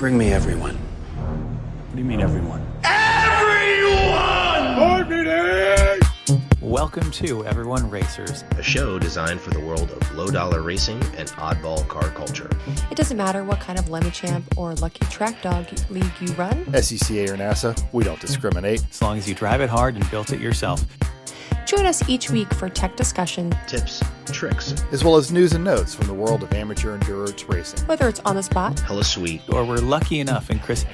Bring me everyone. What do you mean, everyone? Everyone! Board meeting! Welcome to Everyone Racers, a show designed for the world of low-dollar racing and oddball car culture. It doesn't matter what kind of LeMaChamp or Lucky Track Dog league you run. SCCA or NASA, we don't discriminate. as long as you drive it hard and built it yourself. Join us each week for tech discussion, Tips, tricks, As well as news and notes from the world of amateur endurance racing. whether it's on the spot. hella sweet, Or we're lucky enough and Chrissy,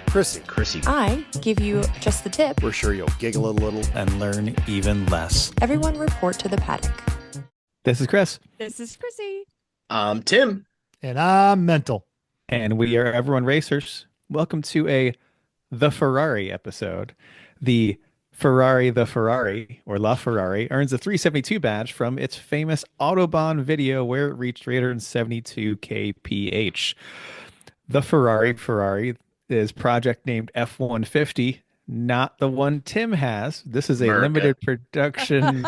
I give you just the tip. we're sure you'll giggle a little. and learn even less. Everyone report to the paddock. This is Chris, This is Chrissy. Tim. And I'm mental. and we are Everyone Racers. Welcome to The Ferrari episode. The Ferrari, or La Ferrari, earns a 372 badge from its famous Autobahn video where it reached 372 kph. The Ferrari is project named F-150, not the one Tim has. This is a America. limited production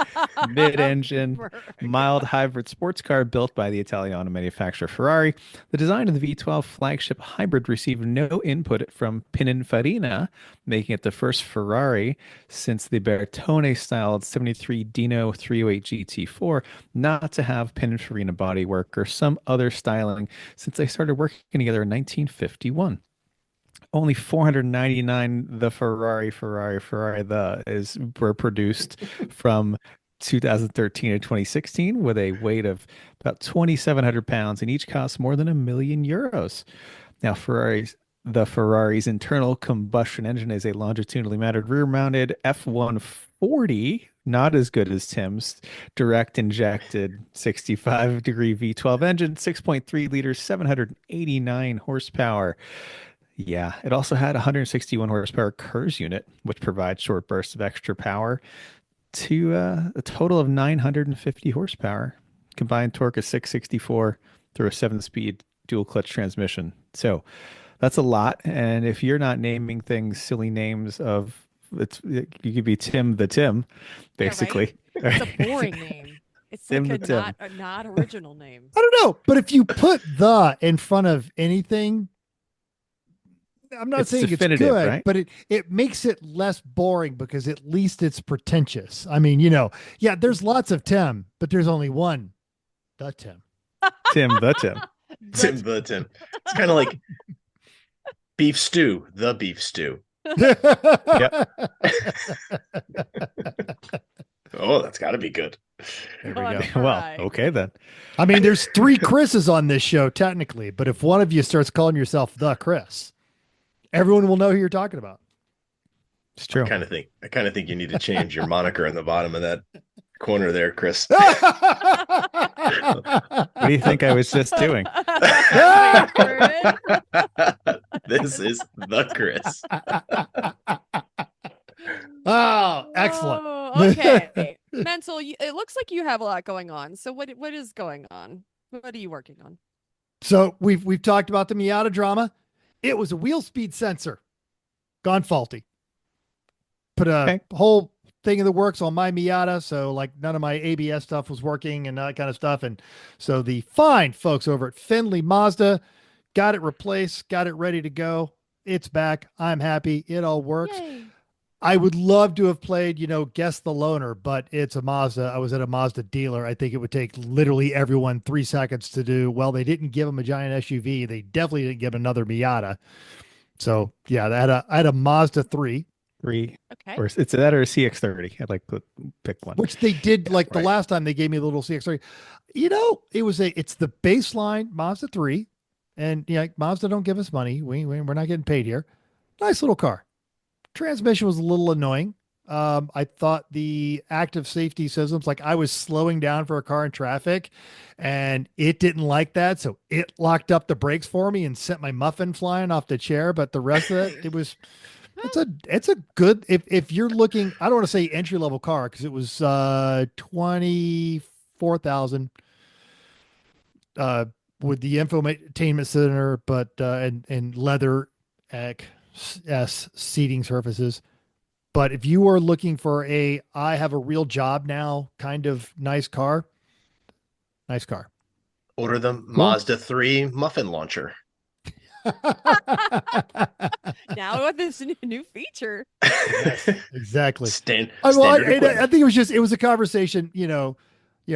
mid-engine mild hybrid sports car built by the Italiano manufacturer Ferrari. The design of the V12 flagship hybrid received no input from Pininfarina, making it the first Ferrari since the Bertone-styled 73 Dino 308 GT4 not to have Pininfarina bodywork or some other styling since they started working together in 1951. Only 499 the Ferrari were produced from 2013 to 2016 with a weight of about 2,700 pounds and each cost more than €1,000,000. Now, the Ferrari's internal combustion engine is a longitudinally mounted rear-mounted F-140, not as good as Tim's direct injected 65-degree V12 engine, 6.3 liters, 789 horsepower. Yeah, it also had 161 horsepower KERS unit, which provides short bursts of extra power to a total of 950 horsepower. Combined torque is 664 through a 7-speed dual clutch transmission. So that's a lot. And if you're not naming things silly names of you could be Tim the Tim, basically. Yeah, right? It's a boring name. It's Tim like the a not original name. I don't know, but if you put the in front of anything, I'm not It's saying it's definitive, good, right? but it makes it less boring because at least it's pretentious. I mean, yeah, there's lots of Tim, but there's only one, the Tim. Tim the Tim. Tim the Tim. It's kind of like beef stew, the beef stew. Oh, that's got to be good. There we Oh, go. All Well, right. okay then. I mean, there's 3 Chris's on this show technically, but if one of you starts calling yourself the Chris, everyone will know who you're talking about. It's true. I kind of think you need to change your moniker in the bottom of that corner there, Chris. What do you think I was just doing? This is the Chris. Oh, excellent. Oh, okay. Mental, it looks like you have a lot going on. So what is going on? What are you working on? So we've talked about the Miata drama. It was a wheel speed sensor gone faulty. Put a whole thing in the works on my Miata, so like none of my ABS stuff was working and that kind of stuff. And so the fine folks over at Findlay Mazda got it replaced, got it ready to go. It's back. I'm happy. It all works. Yay. I would love to have played, Guess the Loner, but it's a Mazda. I was at a Mazda dealer. I think it would take literally everyone 3 seconds to do. Well, they didn't give him a giant SUV. They definitely didn't give him another Miata. So yeah, I had a Mazda 3. Okay. Okay. Or it's that or a CX-30. I'd like to pick one. Which they did like the Right. last time they gave me a little CX-30. It's the baseline Mazda 3. And Mazda don't give us money. We're not getting paid here. Nice little car. Transmission was a little annoying. I thought the active safety systems, like I was slowing down for a car in traffic and it didn't like that. So it locked up the brakes for me and sent my muffin flying off the chair. But the rest of it, it's a good, if you're looking, I don't want to say entry level car, cause it was, 24,000, with the infotainment center, but, and leather, seating surfaces. But if you are looking for I have a real job now kind of nice car. Order the Mazda 3 muffin launcher. Now with this new feature. Yes, exactly. Standard I equipment. think it was a conversation,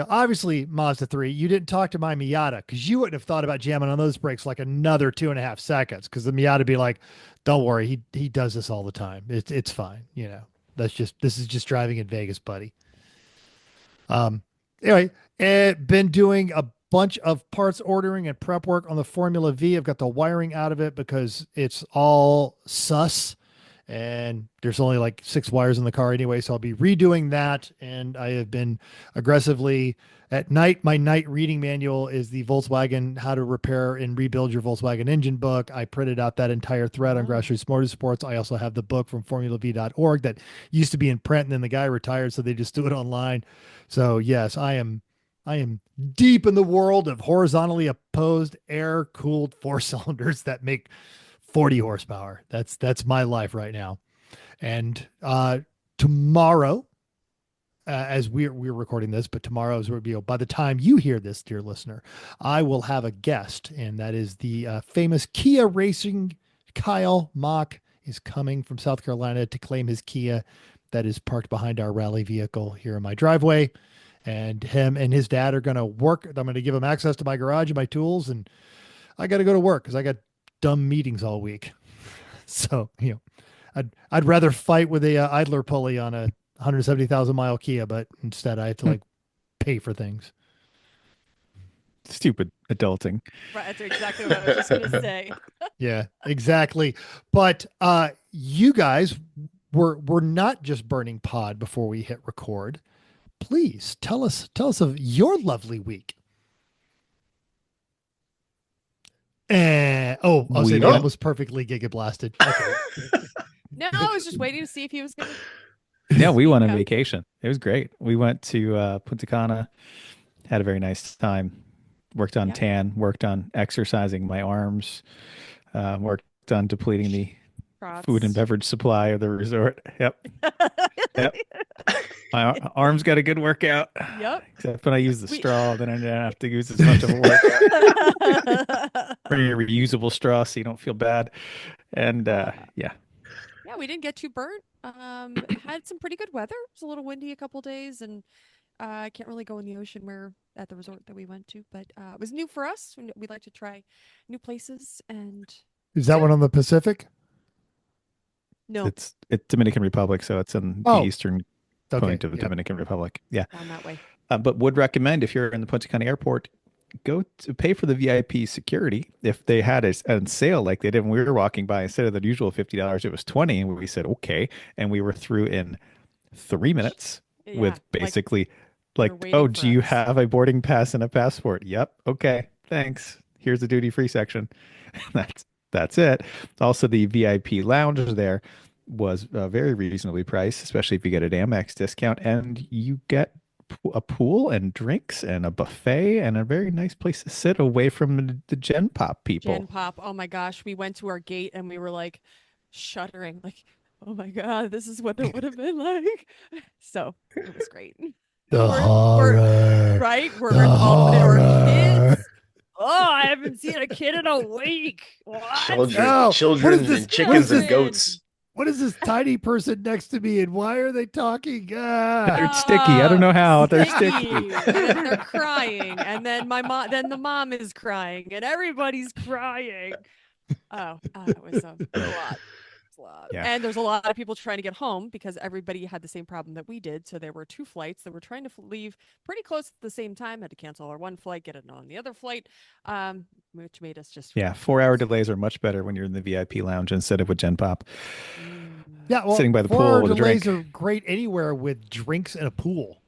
obviously Mazda 3, you didn't talk to my Miata because you wouldn't have thought about jamming on those brakes like another 2.5 seconds because the Miata would be like, don't worry, he does this all the time. It's fine. This is just driving in Vegas, buddy. Anyway, been doing a bunch of parts ordering and prep work on the Formula V. I've got the wiring out of it because it's all sus and there's only like 6 wires in the car anyway. So I'll be redoing that. And I have been aggressively at night. My night reading manual is the Volkswagen How to Repair and Rebuild Your Volkswagen Engine book. I printed out that entire thread on Grassroots Motorsports. I also have the book from formulav.org that used to be in print and then the guy retired. So they just do it online. So yes, I am deep in the world of horizontally opposed air cooled 4 cylinders that make 40 horsepower. That's my life right now. And tomorrow, as we're recording this, but tomorrow's review, by the time you hear this, dear listener, I will have a guest, and that is the famous Kia Racing Kyle Mock is coming from South Carolina to claim his Kia that is parked behind our rally vehicle here in my driveway. And him and his dad are going to work. I'm going to give him access to my garage and my tools, and I got to go to work because I got dumb meetings all week. So, I'd rather fight with a idler pulley on a 170,000 mile Kia, but instead I have to pay for things. Stupid adulting. Right, that's exactly what I was just going to say. Yeah, exactly. But you guys were not just burning pod before we hit record. Please tell us of your lovely week. I'll say that was perfectly giga blasted. Okay. No, I was just waiting to see if he was going to. No, we went on vacation. It was great. We went to Punta Cana, had a very nice time. Worked on tan, worked on exercising my arms, worked on depleting the food and beverage supply of the resort. Yep. My arms got a good workout. Yep. Except when I use the straw, then I don't have to use as much of a workout. Bring a reusable straw so you don't feel bad. And yeah, we didn't get too burnt. Had some pretty good weather. It was a little windy a couple days, and I can't really go in the ocean where at the resort that we went to, but it was new for us. We like to try new places. And is that one on the Pacific? No, it's Dominican Republic, so it's in the eastern point of the Dominican Republic. Yeah, down that way. But would recommend if you're in the Punta Cana airport, go to pay for the VIP security. If they had a sale like they did when we were walking by, instead of the usual $50, it was $20, and we said okay, and we were through in 3 minutes with basically oh, do you have a boarding pass and a passport? Yep. Okay. Thanks. Here's the duty-free section. That's it. Also, the VIP lounge there was very reasonably priced, especially if you get an Amex discount, and you get a pool and drinks and a buffet and a very nice place to sit away from the Gen Pop people. Gen Pop. Oh my gosh. We went to our gate and we were like shuddering, like, oh my God, this is what it would have been like. So it was great. Horror. Right? We're all our kids. Oh, I haven't seen a kid in a week. What? Children and chickens and goats. What is this tiny person next to me, and why are they talking? They're sticky. I don't know how. They're sticky. And they're crying, and then the mom is crying, and everybody's crying. It was a lot. Yeah. And there's a lot of people trying to get home because everybody had the same problem that we did. So there were 2 flights that were trying to leave pretty close at the same time. Had to cancel our one flight, get it on the other flight, which made us just 4-hour delays are much better when you're in the VIP lounge instead of with Gen Pop. Yeah, well, sitting by the pool with a drink. Delays are great anywhere with drinks and a pool.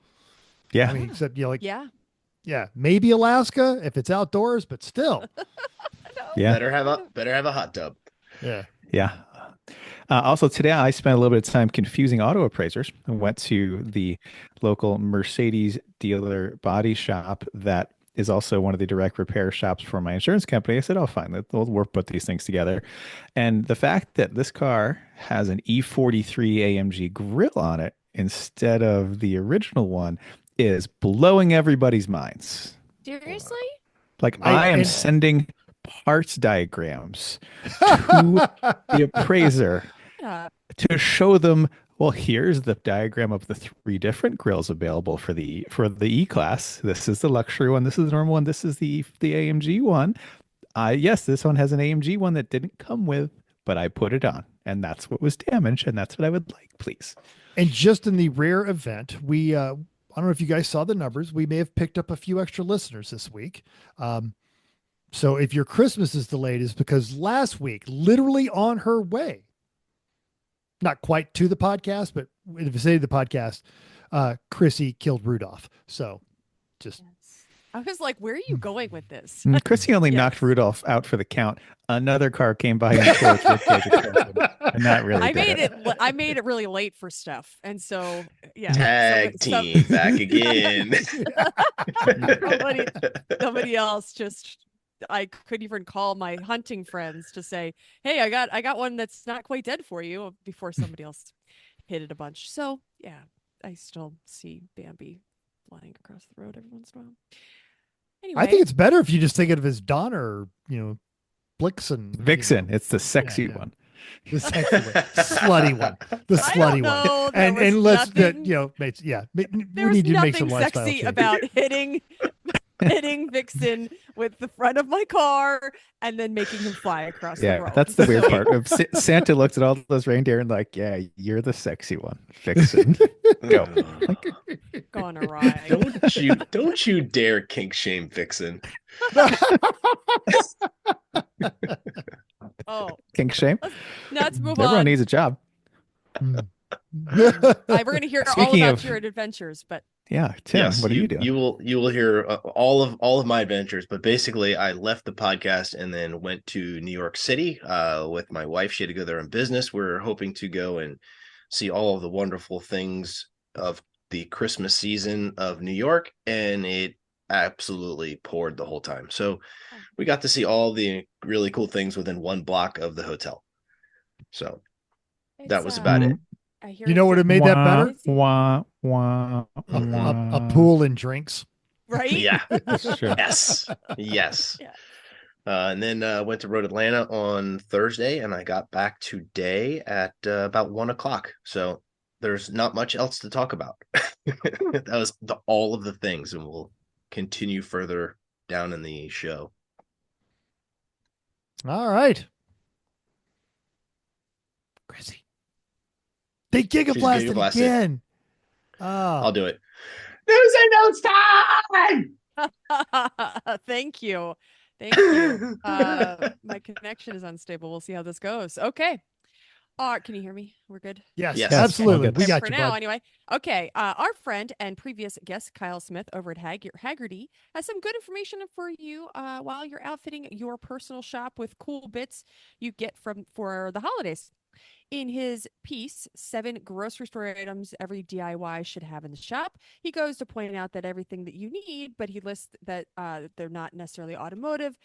Yeah, I mean, except yeah, maybe Alaska if it's outdoors, but still. Yeah, better have a hot tub. Yeah. Also today, I spent a little bit of time confusing auto appraisers. I went to the local Mercedes dealer body shop that is also one of the direct repair shops for my insurance company. I said, oh, fine, we'll put these things together. And the fact that this car has an E43 AMG grille on it instead of the original one is blowing everybody's minds. Seriously? Like I am sending parts diagrams to the appraiser Yeah. to show them, well, here's the diagram of the 3 different grills available for the E-Class. This is the luxury one. This is the normal one. This is the AMG one. Yes, this one has an AMG one that didn't come with, but I put it on, and that's what was damaged, and that's what I would like, please. And just in the rare event, we I don't know if you guys saw the numbers. We may have picked up a few extra listeners this week. So if your Christmas is delayed, is because last week, literally on her way, not quite to the podcast, but in the vicinity of the podcast, Chrissy killed Rudolph. So just. I was like, where are you going with this? Chrissy only Yes. knocked Rudolph out for the count. Another car came by and tore its ribcage extension, and that really I made it really late for stuff, and so yeah. Tag team back again. somebody else just. I couldn't even call my hunting friends to say, "Hey, I got one that's not quite dead for you," before somebody else hit it a bunch. So yeah, I still see Bambi flying across the road every once in a while. Anyway, I think it's better if you just think of it as Donna or, Blixen. Vixen. It's the sexy one. The sexy one. Slutty one. The slutty one. And let's, mates, yeah. We there need was to make some nothing lifestyle sexy changes. about hitting Vixen with the front of my car and then making him fly across the road. That's the weird part. Santa looks at all those reindeer and like, yeah, you're the sexy one, Vixen. Go. Go on a ride. Don't you dare kink shame Vixen. Oh, Kink shame. Let's move Everyone on. needs a job. We're going to hear all Speaking about of- your adventures, but Yeah, Tim, Yes, what are you doing? You will hear all of my adventures, but basically I left the podcast and then went to New York City with my wife. She had to go there on business. We're hoping to go and see all of the wonderful things of the Christmas season of New York, and it absolutely poured the whole time. So we got to see all the really cool things within one block of the hotel. So that was about it. I hear You know what would have made that better? Wah, wah, wah. A pool and drinks. right? Yeah. That's true. Yes. Yeah. And then went to Road Atlanta on Thursday, and I got back today at about 1:00. So there's not much else to talk about. That was all of the things, and we'll continue further down in the show. All right. Crazy. They She's gigablasted gigablasted. again. I'll do it. News and notes time. Thank you. My connection is unstable. We'll see how this goes. Okay. Can you hear me? We're good. Yes, Yes. absolutely. Okay, We Okay, got for you, now, bud. anyway. Okay. Our friend and previous guest, Kyle Smith over at Hagerty, has some good information for you while you're outfitting your personal shop with cool bits you get for the holidays. In his piece, 7 grocery store items every DIY should have in the shop, he goes to point out that everything that you need, but he lists that they're not necessarily automotive.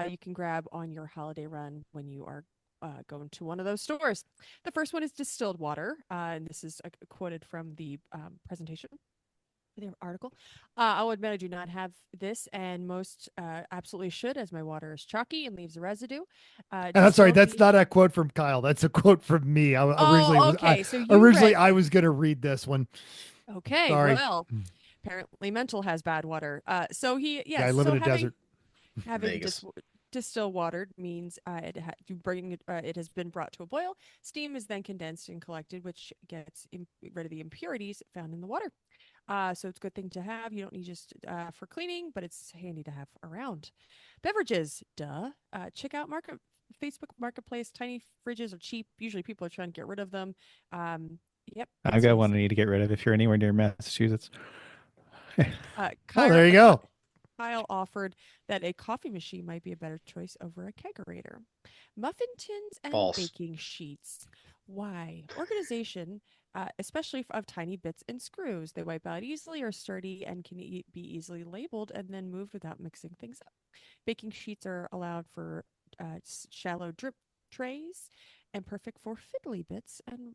You can grab on your holiday run when you are going to one of those stores. The first one is distilled water, and this is quoted from the presentation. The article. I'll admit I do not have this, and most absolutely should, as my water is chalky and leaves a residue. And I'm sorry, Distilled that's not a quote from Kyle. That's a quote from me. okay. So you originally read- I was going to read this one. Okay, Sorry. well, apparently mental has bad water. So he, yes. Yeah, I live so in a desert. Having Vegas. distilled water means you bring it. It has been brought to a boil. Steam is then condensed and collected, which gets rid of the impurities found in the water. So it's a good thing to have. You don't need just for cleaning, but it's handy to have around. Beverages, duh. Check out Facebook Marketplace. Tiny fridges are cheap. Usually people are trying to get rid of them. Yep. I've got one I need to get rid of if you're anywhere near Massachusetts. Oh, there you go. Kyle offered that a coffee machine might be a better choice over a kegerator. Muffin tins and False. baking sheets. Why? Organization, especially of tiny bits and screws. They wipe out easily, are sturdy, and can be easily labeled and then moved without mixing things up. Baking sheets are allowed for shallow drip trays and perfect for fiddly bits and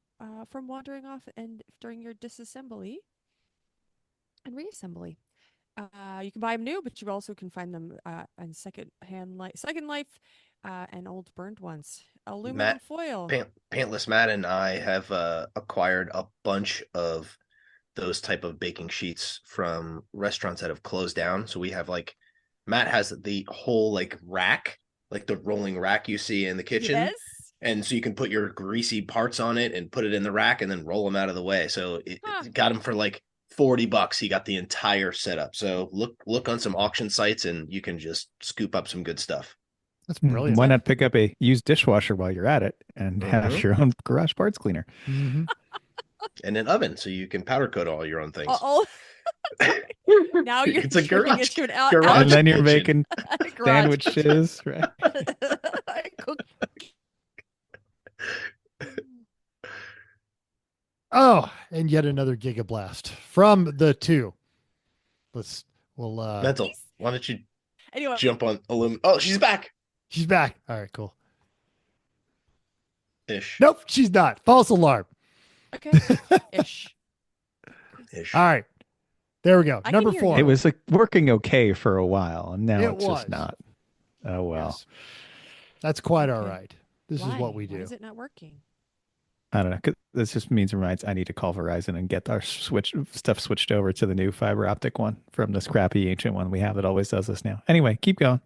from wandering off and during your disassembly and reassembly. You can buy them new, but you also can find them on Second Life, and old burned ones. Aluminum foil. Pantless Matt and I have acquired a bunch of those type of baking sheets from restaurants that have closed down. So we have like, Matt has the whole like rack, like the rolling rack you see in the kitchen. Yes. And so you can put your greasy parts on it and put it in the rack and then roll them out of the way. So it got him for like $40. He got the entire setup. So look on some auction sites and you can just scoop up some good stuff. That's brilliant. Why not pick up a used dishwasher while you're at it and have your own garage parts cleaner? Mm-hmm. And an oven so you can powder coat all your own things. Now you're it's a garage, it to an and then you're kitchen. making sandwiches, right? Oh, and yet another gigablast from the two. Mental. Why don't you anyway jump on aluminum? Oh, she's back. She's back. All right, cool. Ish. Nope, she's not. False alarm. Okay. Ish. All right. There we go. Number 4. It was like working okay for a while, and now it's just not. Oh well. Yes. That's quite all right. This is what we do. Why is it not working? I don't know. 'Cause this just means I need to call Verizon and get our stuff switched over to the new fiber optic one from this crappy ancient one we have that always does this now. Anyway, keep going.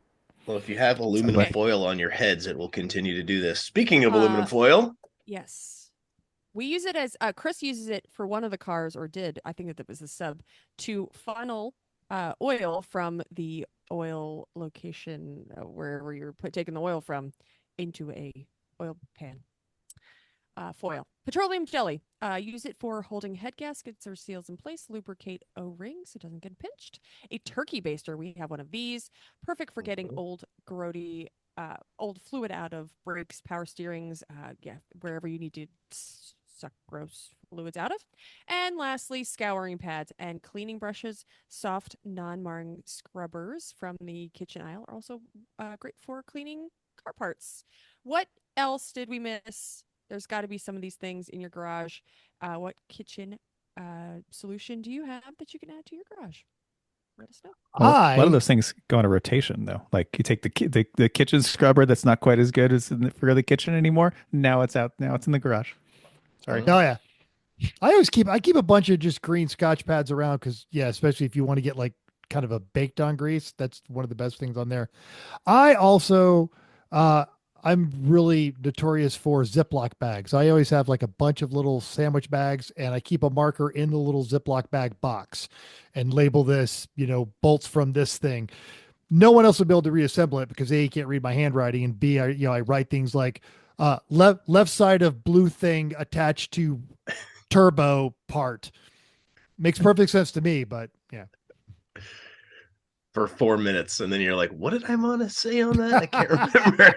Well, if you have aluminum foil on your heads, it will continue to do this. Speaking of aluminum foil. Yes. We use it as Chris uses it for one of the cars, or did. I think that was a sub, to funnel oil from the oil location wherever you're taking the oil from into a oil pan. Foil. Petroleum jelly. Use it for holding head gaskets or seals in place. Lubricate O-rings so it doesn't get pinched. A turkey baster. We have one of these. Perfect for getting old, grody, old fluid out of brakes, power steerings, wherever you need to suck gross fluids out of. And lastly, scouring pads and cleaning brushes. Soft, non-marring scrubbers from the kitchen aisle are also great for cleaning car parts. What else did we miss? There's got to be some of these things in your garage. What kitchen solution do you have that you can add to your garage? Let us know. Well, a lot of those things go on a rotation, though. Like you take the kitchen scrubber that's not quite as good as for the kitchen anymore. Now it's out. Now it's in the garage. Sorry. Oh yeah. I keep a bunch of just green Scotch pads around because especially if you want to get like kind of a baked on grease, that's one of the best things on there. I also I'm really notorious for Ziploc bags. I always have like a bunch of little sandwich bags and I keep a marker in the little Ziploc bag box and label this, bolts from this thing. No one else will be able to reassemble it because A, you can't read my handwriting, and B, I write things like left side of blue thing attached to turbo part. Makes perfect sense to me, but yeah. For 4 minutes, and then you're like, what did I want to say on that? I can't remember.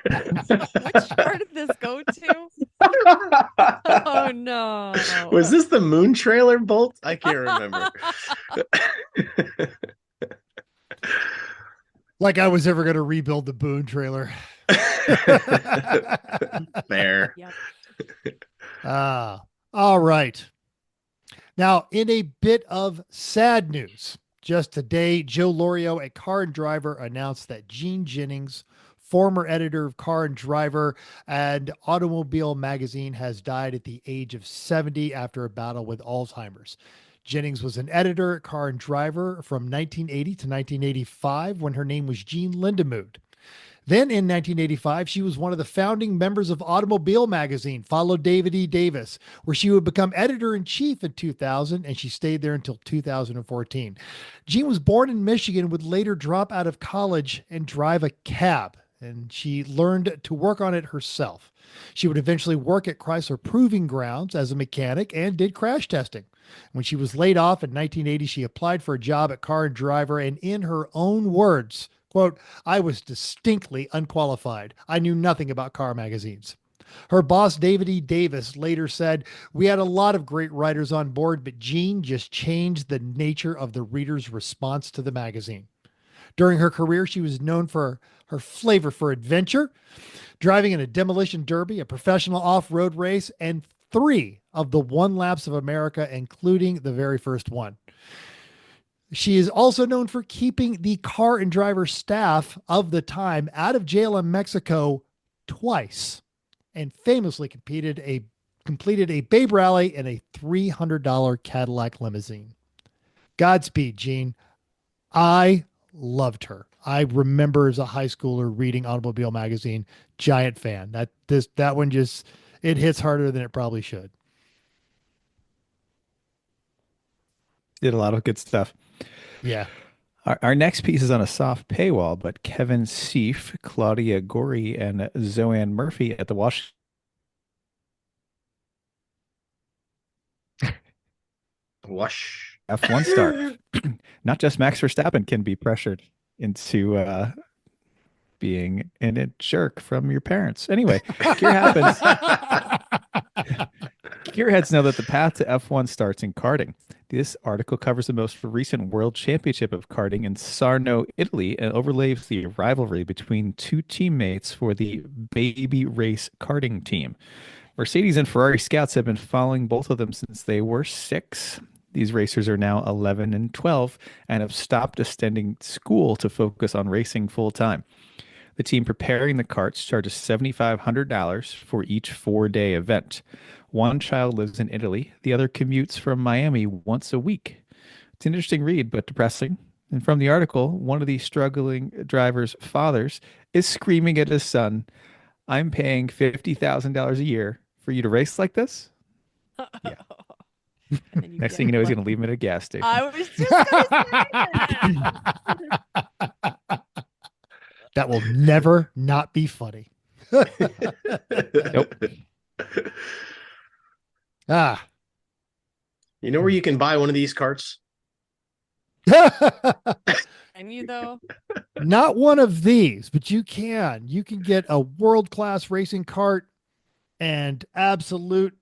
Which car did this go to? Oh no. Was this the moon trailer bolt? I can't remember. Like I was ever going to rebuild the Boone trailer. Fair. Yep. All right. Now, in a bit of sad news, just today, Joe Lorio at Car and Driver announced that Gene Jennings, former editor of Car and Driver and Automobile Magazine, has died at the age of 70 after a battle with Alzheimer's. Jennings was an editor at Car and Driver from 1980 to 1985 when her name was Jean Lindemood. Then in 1985, she was one of the founding members of Automobile Magazine, followed David E. Davis, where she would become editor-in-chief in 2000, and she stayed there until 2014. Jean was born in Michigan, would later drop out of college and drive a cab, and she learned to work on it herself. She would eventually work at Chrysler Proving Grounds as a mechanic and did crash testing. When she was laid off in 1980, she applied for a job at Car and Driver, and in her own words, quote, "I was distinctly unqualified. I knew nothing about car magazines." Her boss, David E. Davis, later said, "We had a lot of great writers on board, but Jean just changed the nature of the reader's response to the magazine." During her career, she was known for her flavor for adventure, driving in a demolition derby, a professional off-road race, and 3 of the One Laps of America, including the very first one. She is also known for keeping the car and driver staff of the time out of jail in Mexico twice, and famously completed a Babe rally in a $300 Cadillac limousine. Godspeed, Gene. I loved her. I remember as a high schooler reading Automobile Magazine. Giant fan. That one just, it hits harder than it probably should. Did a lot of good stuff. Yeah. Our next piece is on a soft paywall, but Kevin Sieff, Claudia Gori, and Zoeann Murphy at the F1 star. Not just Max Verstappen can be pressured into being a jerk from your parents. Anyway, here happens. Gearheads know that the path to F1 starts in karting. This article covers the most recent World Championship of Karting in Sarno, Italy, and overlays the rivalry between two teammates for the baby race karting team. Mercedes and Ferrari scouts have been following both of them since they were 6. These racers are now 11 and 12 and have stopped attending school to focus on racing full time. The team preparing the karts charges $7,500 for each 4-day event. One child lives in Italy. The other commutes from Miami once a week. It's an interesting read, but depressing. And from the article, one of the struggling drivers' fathers is screaming at his son, "I'm paying $50,000 a year for you to race like this?" Yeah. Next thing you know, he's going to leave him at a gas station. I was just going to say that. That will never not be funny. Nope. Ah. You know where you can buy one of these carts? Can you though? Not one of these, but you can. You can get a world-class racing cart and absolute,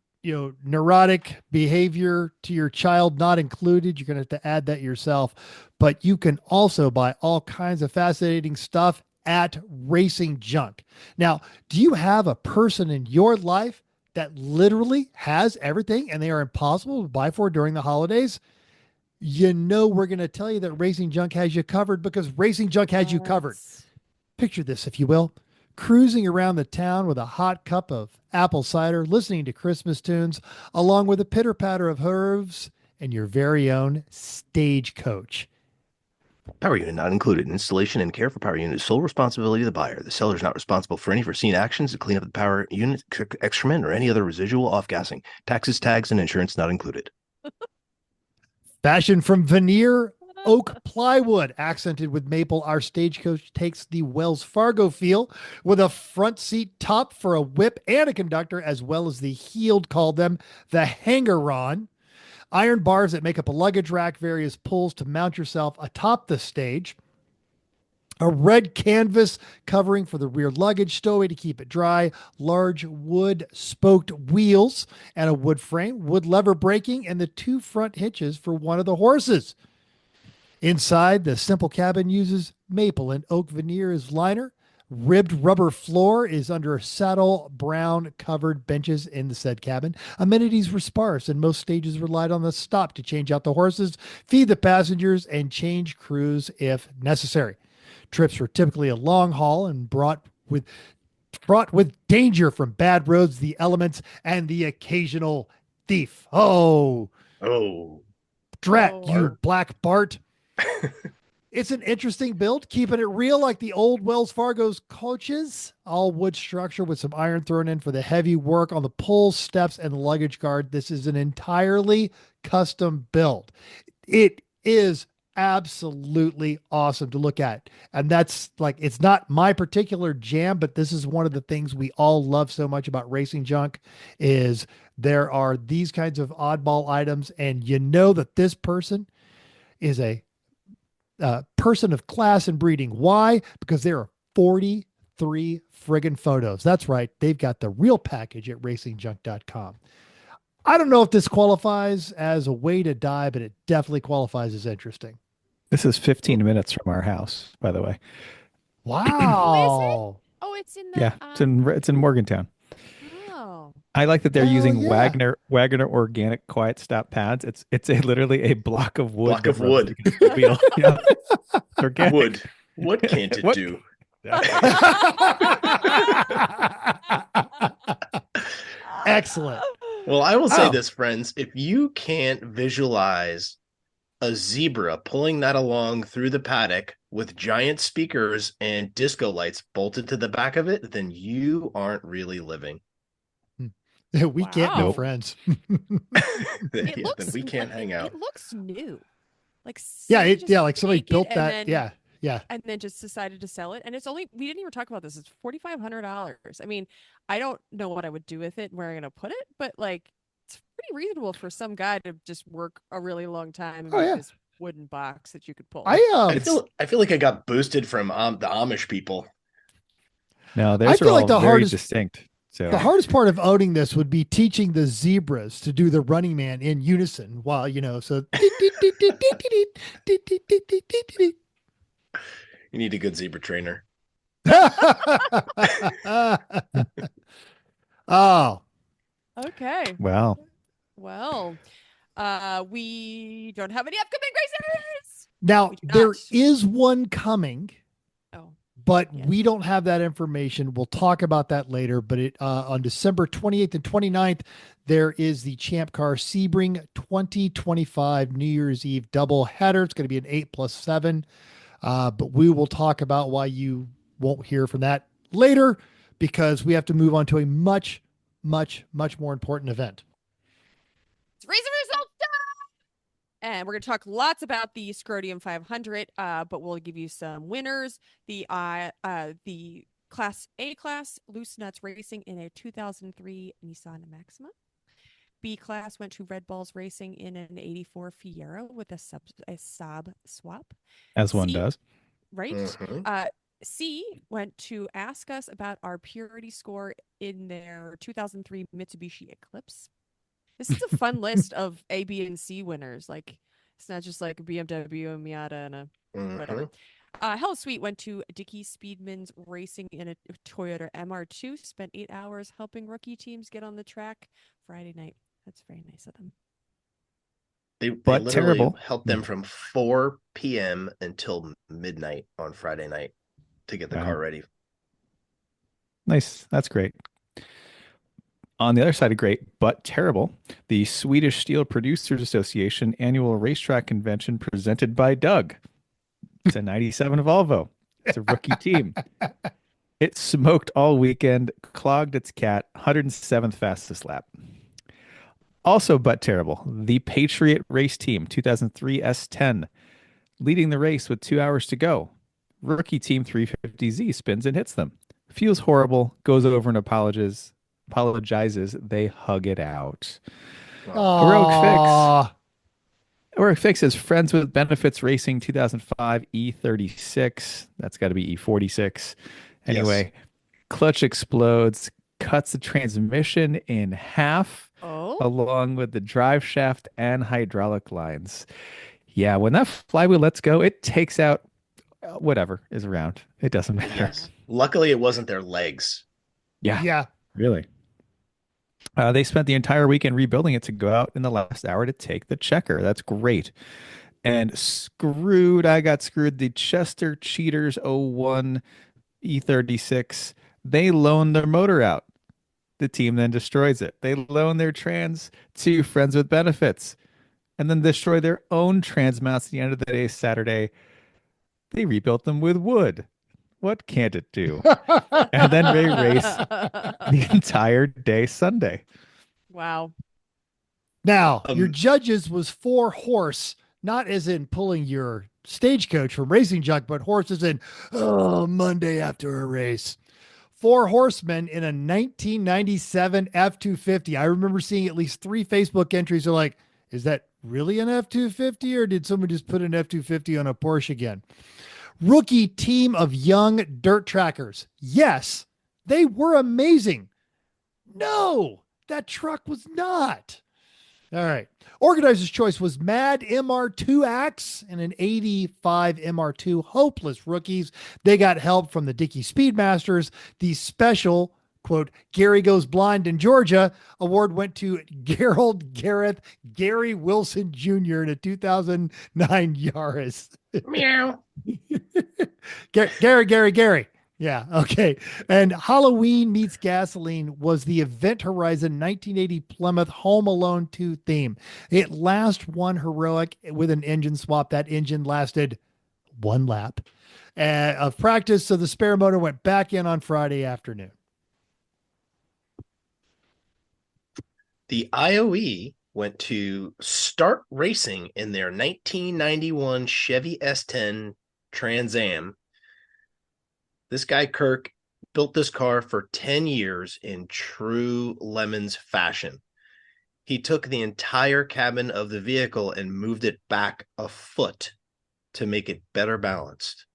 neurotic behavior to your child not included. You're going to have to add that yourself. But you can also buy all kinds of fascinating stuff at Racing Junk. Now, do you have a person in your life that literally has everything and they are impossible to buy for during the holidays? We're going to tell you that Racing Junk has you covered, because Racing Junk has you covered. Picture this, if you will. Cruising around the town with a hot cup of apple cider, listening to Christmas tunes, along with a pitter-patter of hooves and your very own Stagecoach. Power unit not included. Installation and care for power unit is sole responsibility of the buyer. The seller is not responsible for any foreseen actions to clean up the power unit, excrement, or any other residual off-gassing. Taxes, tags, and insurance not included. Fashioned from veneer oak plywood, accented with maple, our Stagecoach takes the Wells Fargo feel with a front seat top for a whip and a conductor, as well as the heeled, call them the hanger-on. Iron bars that make up a luggage rack, various pulls to mount yourself atop the stage. A red canvas covering for the rear luggage, stowaway to keep it dry, large wood spoked wheels and a wood frame, wood lever braking, and the 2 front hitches for one of the horses. Inside, the simple cabin uses maple and oak veneer as liner. Ribbed rubber floor is under saddle brown covered benches in the said cabin. Amenities were sparse, and most stages relied on the stop to change out the horses, feed the passengers, and change crews if necessary. Trips were typically a long haul and fraught with danger from bad roads, the elements, and the occasional thief. Oh, drat, you black Bart. It's an interesting build, keeping it real like the old Wells Fargo's coaches. All wood structure with some iron thrown in for the heavy work on the pulls, steps, and the luggage guard. This is an entirely custom build. It is absolutely awesome to look at. And that's it's not my particular jam, but this is one of the things we all love so much about Racing Junk is there are these kinds of oddball items. And that this person is a person of class and breeding. Why? Because there are 43 friggin' photos. That's right. They've got the real package at racingjunk.com. I don't know if this qualifies as a way to die, but it definitely qualifies as interesting. This is 15 minutes from our house, by the way. Wow. Oh, it's in the... Yeah, it's in Morgantown. Oh. I like that they're Hell using yeah. Wagner organic quiet stop pads. It's literally a block of wood. Block that of rubs wood. against the wheel. Yeah. It's organic. Wood. What can't it What- do? Excellent. Well, I will say Oh. this, friends. If you can't visualize a zebra pulling that along through the paddock with giant speakers and disco lights bolted to the back of it, then you aren't really living. We can't be Wow. friends. Then It looks we can't hang out. It looks new. Like Yeah, somebody just like somebody make it built and that. then- Yeah, yeah. and then just decided to sell it. And it's only, we didn't even talk about this. It's $4,500. I mean, I don't know what I would do with it and where I'm gonna put it, but like it's pretty reasonable for some guy to just work a really long time and Oh, make yeah. this wooden box that you could pull. I feel like I got boosted from the Amish people. No, I those feel are like all the very hardest- distinct. So The hardest part of owning this would be teaching the zebras to do the Running Man in unison while, so. You need a good zebra trainer. Oh, Okay. wow. Well, we don't have any upcoming racers. now We do there not. is one coming, Oh, but Yes. we don't have that information. We'll talk about that later. But it on December 28th and 29th, there is the Champ Car Sebring 2025 New Year's Eve double header. It's going to be an 8+7. But we will talk about why you won't hear from that later, because we have to move on to a much, much, much more important event. it's racer results time! And we're going to talk lots about the Scrodium 500, but we'll give you some winners. The Class A class, Loose Nuts Racing in a 2003 Nissan Maxima. B class went to Red Balls Racing in an 84 Fiero with a Saab swap. As one C- does. Right? Mhm. C went to ask us about our purity score in their 2003 Mitsubishi Eclipse. This is a fun list of A, B, and C winners. Like, it's not just like a BMW, a Miata, and a whatever. Hell Sweet went to Dickie Speedman's Racing in a Toyota MR2. Spent 8 hours helping rookie teams get on the track Friday night. That's very nice of them. They But literally terrible. helped them from 4 p.m. until midnight on Friday night to get the Wow. car ready. Nice. That's great. On the other side of great, but terrible, the Swedish Steel Producers Association annual racetrack convention presented by Doug. It's a 97 Volvo. It's a rookie team. It smoked all weekend, clogged its cat, 107th fastest lap. Also, but terrible, the Patriot Race Team 2003 S10, leading the race with 2 hours to go. Rookie Team 350Z spins and hits them. Feels horrible, goes over and apologizes. They hug it out. Aw. Heroic Fix is Friends with Benefits Racing 2005 E36. That's got to be E46. Anyway, clutch explodes, cuts the transmission in half, along with the drive shaft and hydraulic lines. Yeah, when that flywheel lets go, it takes out whatever is around. It doesn't matter. Yes. Luckily, it wasn't their legs. Yeah. Yeah. Really. They spent the entire weekend rebuilding it to go out in the last hour to take the checker. That's great. And I got screwed. The Chester Cheaters 01 E36, they loaned their motor out. The team then destroys it. They loan their trans to Friends with Benefits and then destroy their own trans mounts at the end of the day, Saturday. They rebuilt them with wood. What can't it do? And then they race the entire day Sunday. Wow. Now, your judges was 4 horse, not as in pulling your stagecoach from Racing Junk, but horse as in, Monday after a race. 4 horsemen in a 1997 F-250. I remember seeing at least 3 Facebook entries that are like, is that really an F-250 or did someone just put an F-250 on a Porsche again? Rookie team of young dirt trackers. Yes, they were amazing. No, that truck was not. All right. Organizer's choice was Mad MR2 Axe and an 85 MR2 Hopeless rookies. They got help from the Dickie Speedmasters, the special quote, Gary Goes Blind in Georgia award went to Gerald Gareth Gary Wilson Jr. in a 2009 Yaris. Meow. Gary. Yeah. Okay. And Halloween Meets Gasoline was the Event Horizon 1980 Plymouth Home Alone 2 theme. It last won heroic with an engine swap. That engine lasted one lap of practice. So the spare motor went back in on Friday afternoon. The IOE went to Start Racing in their 1991 Chevy S10 Trans Am. This guy, Kirk, built this car for 10 years in true Lemons fashion. He took the entire cabin of the vehicle and moved it back a foot to make it better balanced.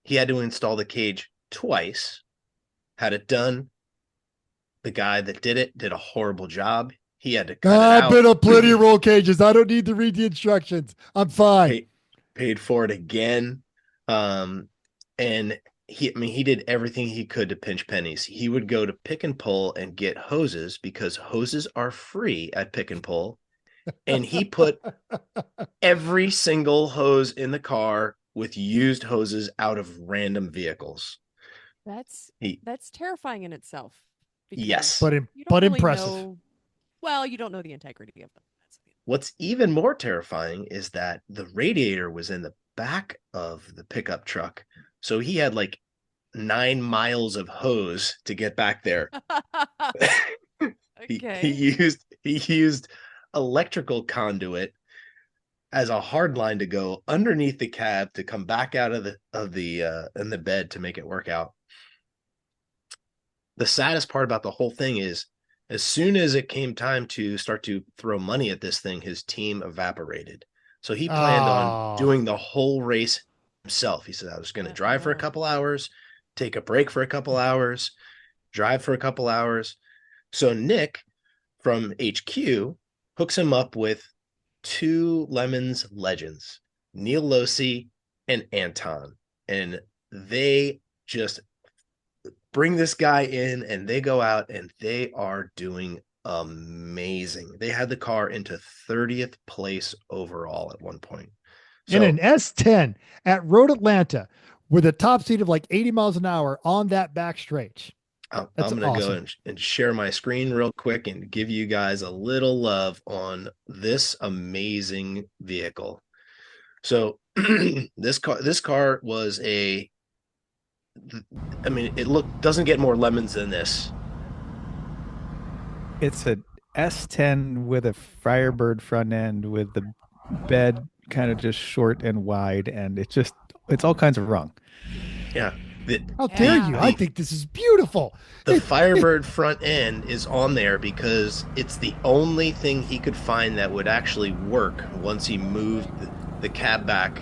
He had to install the cage twice, had it done. The guy that did it did a horrible job. He had to cut it out. I've been on plenty of roll cages. I don't need to read the instructions. I'm fine. Paid for it again. And he did everything he could to pinch pennies. He would go to Pick and Pull and get hoses because hoses are free at Pick and Pull. And he put every single hose in the car with used hoses out of random vehicles. That's terrifying in itself. Yes. But really impressive. You don't know the integrity of them. What's even more terrifying is that the radiator was in the back of the pickup truck. So he had like 9 miles of hose to get back there. Okay. He used electrical conduit as a hard line to go underneath the cab to come back out of the bed to make it work out. The saddest part about the whole thing is, as soon as it came time to start to throw money at this thing, his team evaporated. So he planned on doing the whole race himself. He said, I was going to drive for a couple hours, take a break for a couple hours, drive for a couple hours. So Nick from HQ hooks him up with 2 Lemons legends, Neil Losi and Anton. And they just bring this guy in and they go out and they are doing amazing. They had the car into 30th place overall at one point. So, in an S10 at Road Atlanta with a top speed of like 80 miles an hour on that back stretch. I'm going to go and share my screen real quick and give you guys a little love on this amazing vehicle. So this car was it doesn't get more lemons than this. It's a S10 with a Firebird front end with the bed kind of just short and wide, and it's all kinds of wrong. Yeah. How dare you? I think this is beautiful. The Firebird front end is on there because it's the only thing he could find that would actually work once he moved the cab back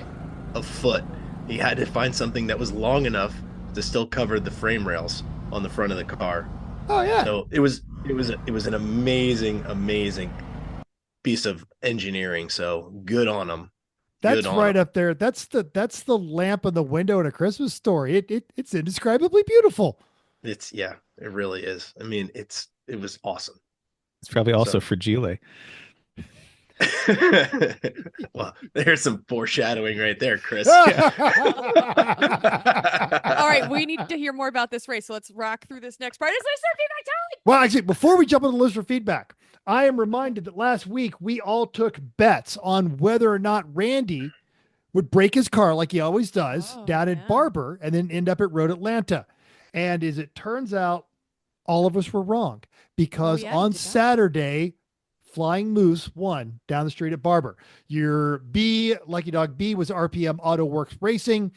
a foot. He had to find something that was long enough to still cover the frame rails on the front of the car. Oh yeah. So it was an amazing piece of engineering. So good on him. That's right up there. That's the lamp in the window in A Christmas Story. It's indescribably beautiful. It really is. I mean, it was awesome. It's probably also fragile. Well, there's some foreshadowing right there, Chris. All right, we need to hear more about this race. So let's rock through this next part. It's listener feedback time. Well, actually, before we jump on the listener feedback, I am reminded that last week we all took bets on whether or not Randy would break his car like he always does down at Barber and then end up at Road Atlanta. And as it turns out, all of us were wrong because on Saturday, Flying Moose won down the street at Barber. Your B, Lucky Dog B, was RPM Auto Works Racing.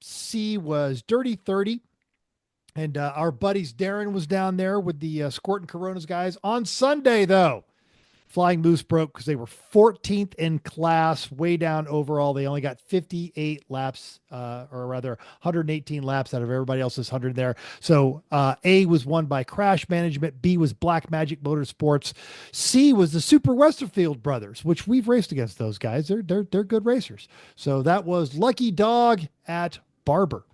C was Dirty 30. And our buddies Darren was down there with the Squirt and Coronas guys. On Sunday, though, Flying Moose broke because they were 14th in class, way down overall. They only got 58 laps, or rather 118 laps out of everybody else's 100 there. So A was won by Crash Management. B was Black Magic Motorsports. C was the Super Westerfield brothers, which we've raced against those guys. They're good racers. So that was Lucky Dog at Barber.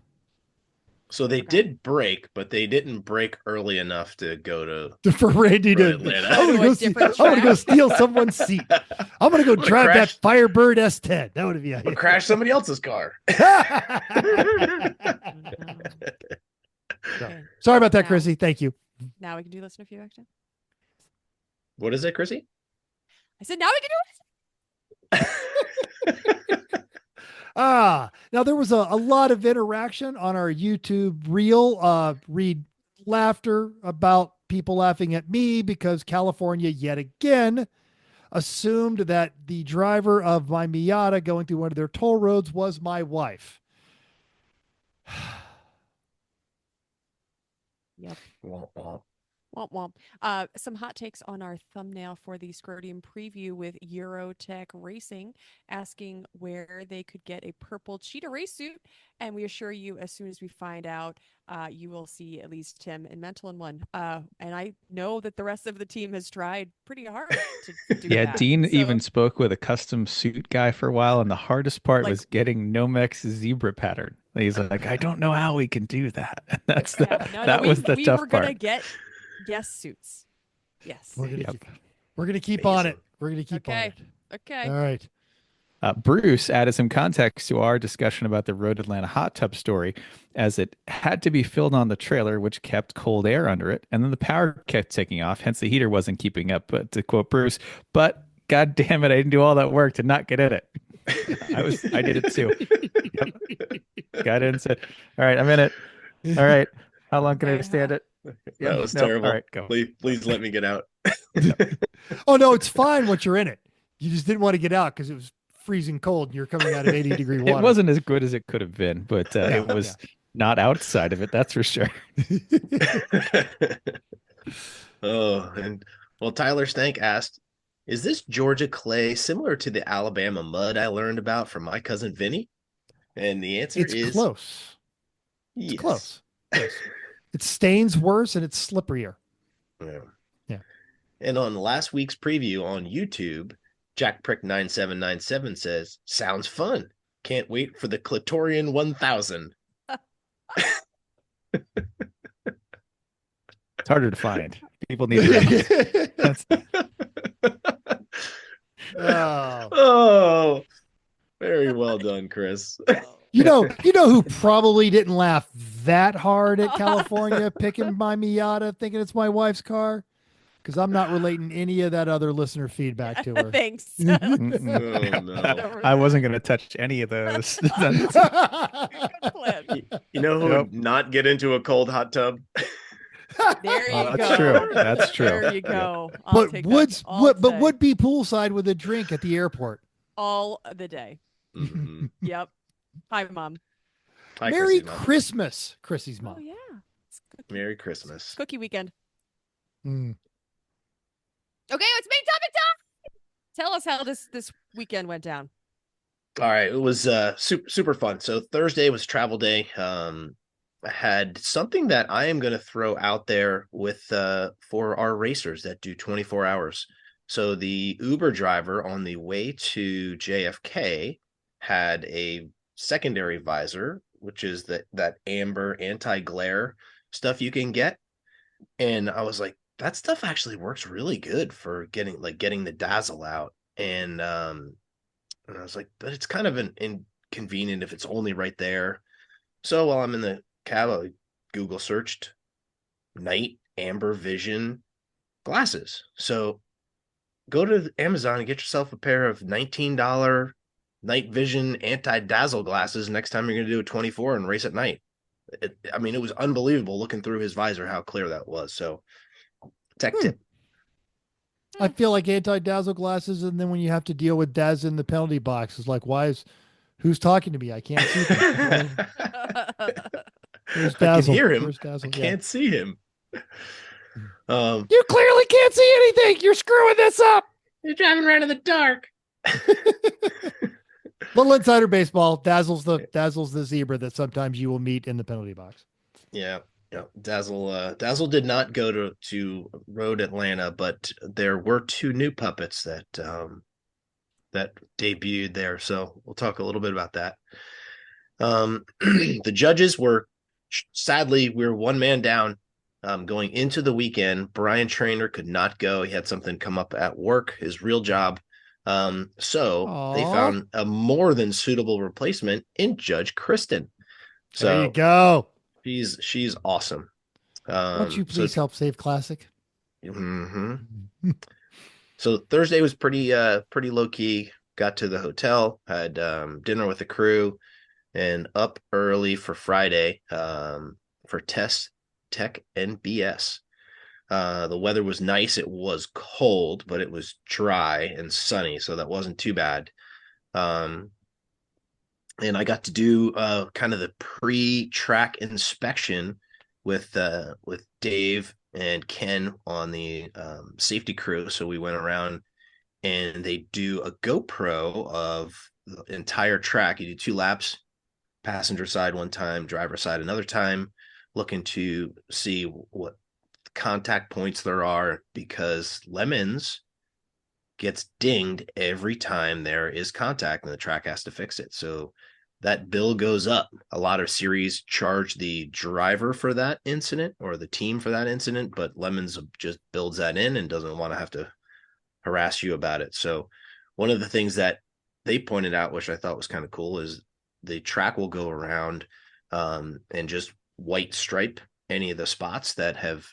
So they did break, but they didn't break early enough to go to For Randy to, Atlanta. I'm gonna go steal someone's seat. I'm gonna go drive that Firebird S10. That would be or crash somebody else's car. Okay. Sorry about that, Chrissy. Thank you. Now we can do listen a few action. What is it, Chrissy? I said now we can do it. Now there was a lot of interaction on our YouTube reel. Read laughter about people laughing at me because California yet again assumed that the driver of my Miata going through one of their toll roads was my wife. Yep. Womp womp. Womp womp. Some hot takes on our thumbnail for the Scrotium preview with Eurotech Racing, asking where they could get a purple cheetah race suit. And we assure you, as soon as we find out, you will see at least Tim and Mental in one. And I know that the rest of the team has tried pretty hard to do yeah, that. Dean even spoke with a custom suit guy for a while, and the hardest part was getting Nomex's zebra pattern. He's like, I don't know how we can do that. And that's that was the tough part. We were gonna get guest suits. Yes. We're gonna keep on it. We're gonna keep on it. Okay. All right. Bruce added some context to our discussion about the Road Atlanta hot tub story, as it had to be filled on the trailer, which kept cold air under it, and then the power kept taking off, hence the heater wasn't keeping up. But to quote Bruce, but God damn it, I didn't do all that work to not get in it. I did it too. Got in and said, all right, I'm in it. All right. How long can I stand it? That was terrible. All right, go. Please let me get out. Oh no, it's fine once you're in it. You just didn't want to get out because it was freezing cold and you're coming out of 80-degree water. It wasn't as good as it could have been, but it was not outside of it. That's for sure. And Tyler Stank asked, is this Georgia clay similar to the Alabama mud I learned about from my cousin Vinny? And the answer is close. Yes. It's close. Yes. It stains worse and it's slipperier. Yeah. And on last week's preview on YouTube, Jack Prick 9797 says, sounds fun. Can't wait for the Clitorian 1000. It's harder to find. People need to Oh, very well done, Chris. You know who probably didn't laugh that hard at California picking my Miata thinking it's my wife's car? Because I'm not relating any of that other listener feedback to her. Thanks. Oh, no. I wasn't going to touch any of those. You know who would not get into a cold hot tub? There you go. That's true. That's true. There you go. But would be poolside with a drink at the airport all the day. Mm-hmm. Yep. Hi, Mom. Hi, Merry Chrissy's mom. Christmas, Chrissy's mom. Oh yeah. Merry Christmas. Cookie weekend. Mm. Okay, it's main topic time. Tell us how this weekend went down. All right, it was super fun. So Thursday was travel day. I had something that I am going to throw out there with for our racers that do 24 hours. So the Uber driver on the way to JFK had a secondary visor, which is that amber anti-glare stuff you can get. And I was like, that stuff actually works really good for getting the dazzle out. And I was like, but it's kind of inconvenient if it's only right there. So while I'm in the cab, I Google searched night amber vision glasses. So go to Amazon and get yourself a pair of $19 night vision anti-dazzle glasses next time you're going to do a 24 and race at night. It was unbelievable looking through his visor how clear that was. So tech tip. I feel like anti-dazzle glasses, and then when you have to deal with Daz in the penalty box, it's like, who's talking to me? I can't see them. Where's Dazzle? I can hear him. Where's Dazzle? I can't see him. You clearly can't see anything. You're screwing this up. You're driving around in the dark. Little insider baseball. Dazzle's the zebra that sometimes you will meet in the penalty box. Yeah. Dazzle did not go to Road Atlanta, but there were two new puppets that debuted there. So we'll talk a little bit about that. The judges were sadly, we were one man down going into the weekend. Brian Trainer could not go. He had something come up at work, his real job. So they found a more than suitable replacement in Judge Kristen. So there you go. She's awesome. Won't you please help save Classic? Mm-hmm. So Thursday was pretty low key. Got to the hotel, had dinner with the crew, and up early for Friday for tech and BS. The weather was nice. It was cold, but it was dry and sunny, so that wasn't too bad. And I got to do kind of the pre-track inspection with Dave and Ken on the safety crew. So we went around and they do a GoPro of the entire track. You do 2 laps, passenger side one time, driver side another time, looking to see what contact points there are, because Lemons gets dinged every time there is contact and the track has to fix it. So that bill goes up. A lot of series charge the driver for that incident or the team for that incident, but Lemons just builds that in and doesn't want to have to harass you about it. So one of the things that they pointed out, which I thought was kind of cool, is the track will go around and just white stripe any of the spots that have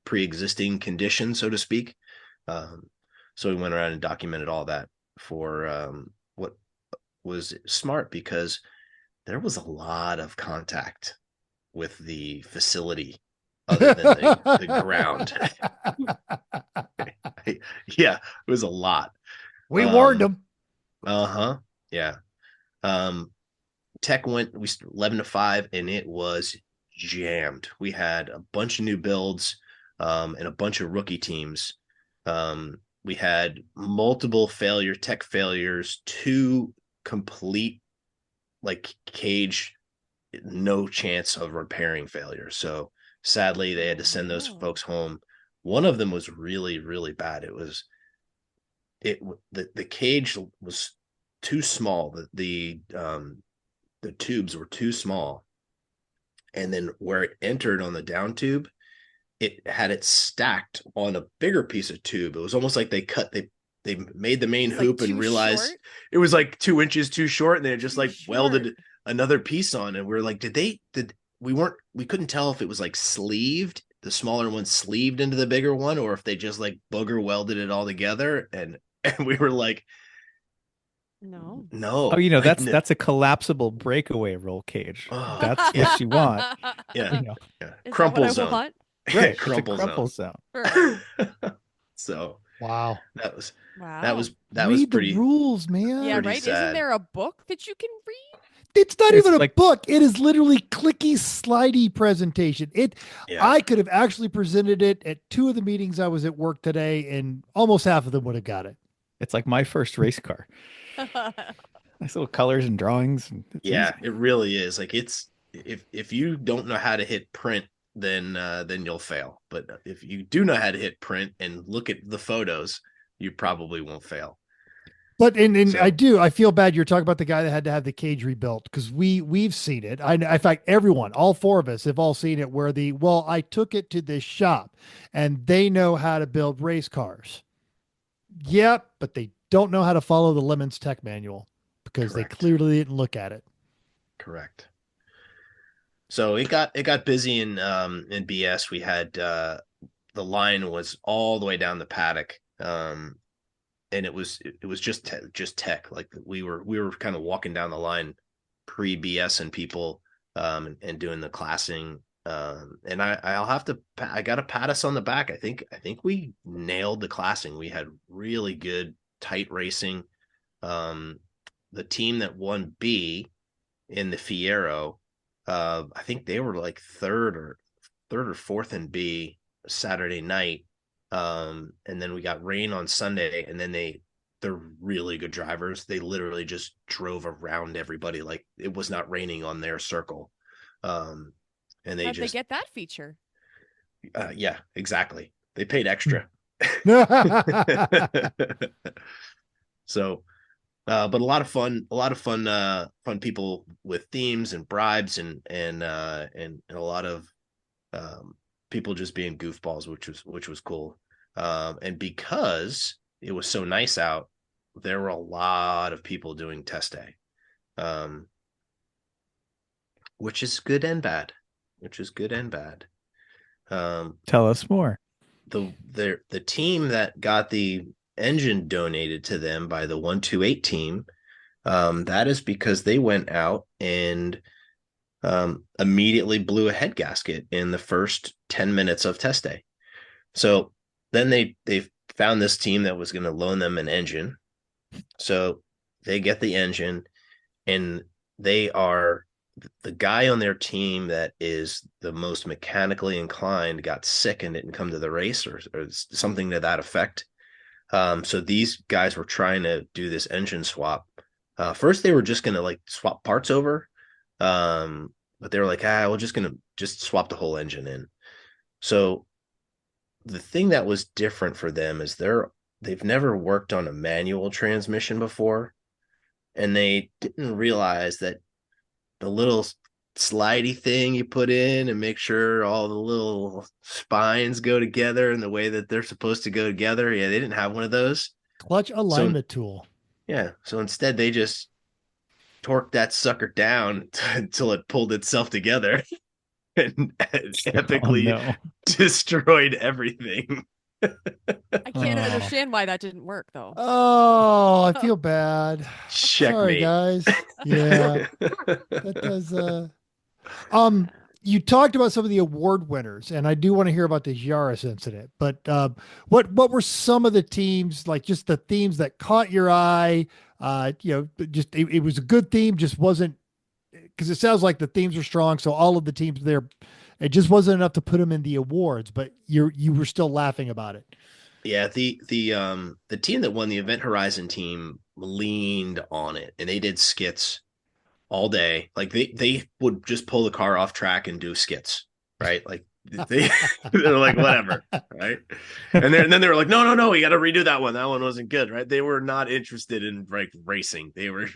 pre-existing conditions, so to speak. So we went around and documented all that for what was smart, because there was a lot of contact with the facility other than the ground. Yeah, it was a lot. We warned them. Yeah. Tech went 11 to 5 and it was jammed. We had a bunch of new builds and a bunch of rookie teams. We had multiple tech failures, 2 complete cage, no chance of repairing failures. So sadly they had to send those folks home. One of them was really, really bad. The cage was too small. The tubes were too small. And then where it entered on the down tube, it had it stacked on a bigger piece of tube. It was almost like they made the main hoop and realized short? It was 2 inches too short, and they just welded another piece on. And we were like, we couldn't tell if it was sleeved, the smaller one sleeved into the bigger one, or if they just booger welded it all together. And we were like, no. Oh, that's a collapsible breakaway roll cage. Oh, that's what you want. Yeah. Is Crumple that what I zone. want? Right. Crumple zone. Sure. So wow. That was Read was pretty the rules, man. Yeah, pretty right. sad. Isn't there a book that you can read? It's not even a book. It is literally clicky, slidey presentation. I could have actually presented it at 2 of the meetings I was at work today, and almost half of them would have got it. It's like my first race car. Nice little colors and drawings. Yeah, easy. It really is. It's if you don't know how to hit print, then you'll fail. But if you do know how to hit print and look at the photos, you probably won't fail. But I feel bad. You're talking about the guy that had to have the cage rebuilt, because we've seen it. In fact, all 4 of us have all seen it, where I took it to this shop and they know how to build race cars. Yep. But they don't know how to follow the Lemons Tech manual, because Correct. They clearly didn't look at it. Correct. So it got busy in BS. We had the line was all the way down the paddock. And it was just tech. We were kind of walking down the line pre BS and people and doing the classing. And I got to pat us on the back. I think we nailed the classing. We had really good tight racing. The team that won B in the Fiero, I think they were third or fourth in B Saturday night. And then we got rain on Sunday, and then they're really good drivers. They literally just drove around everybody like it was not raining on their circle. And they How'd they get that feature? Yeah, exactly. They paid extra. So But fun people with themes and bribes and a lot of people just being goofballs, which was cool. And because it was so nice out, there were a lot of people doing test day, which is good and bad. Tell us more. The team that got the engine donated to them by the 128 team, that is because they went out and immediately blew a head gasket in the first 10 minutes of test day. So then they found this team that was going to loan them an engine. So they get the engine, and they are the guy on their team that is the most mechanically inclined got sick and didn't come to the race or something to that effect. So these guys were trying to do this engine swap. First, they were just going to like swap parts over. But they were like, we're just going to just swap the whole engine in. So the thing that was different for them is they've never worked on a manual transmission before. And they didn't realize that the little slidey thing you put in and make sure all the little spines go together in the way that they're supposed to go together. Yeah, they didn't have one of those. Clutch alignment tool. Yeah. So instead they just torqued that sucker down until it pulled itself together and epically destroyed everything. I can't understand why that didn't work, though. Oh, I feel bad. Checkmate. Sorry, guys. Yeah, that does. You talked about some of the award winners, and I do want to hear about the Yaris incident. But what were some of the teams, like just the themes that caught your eye? Just it was a good theme, just wasn't, because it sounds like the themes were strong. So all of the teams there, it just wasn't enough to put them in the awards. But you were still laughing about it. Yeah, the team that won, the Event Horizon team, leaned on it, and they did skits all day. Like they would just pull the car off track and do skits, right? Like they're like, whatever, right? And then they were like, no, we got to redo that one. That one wasn't good, right? They were not interested in like racing. They were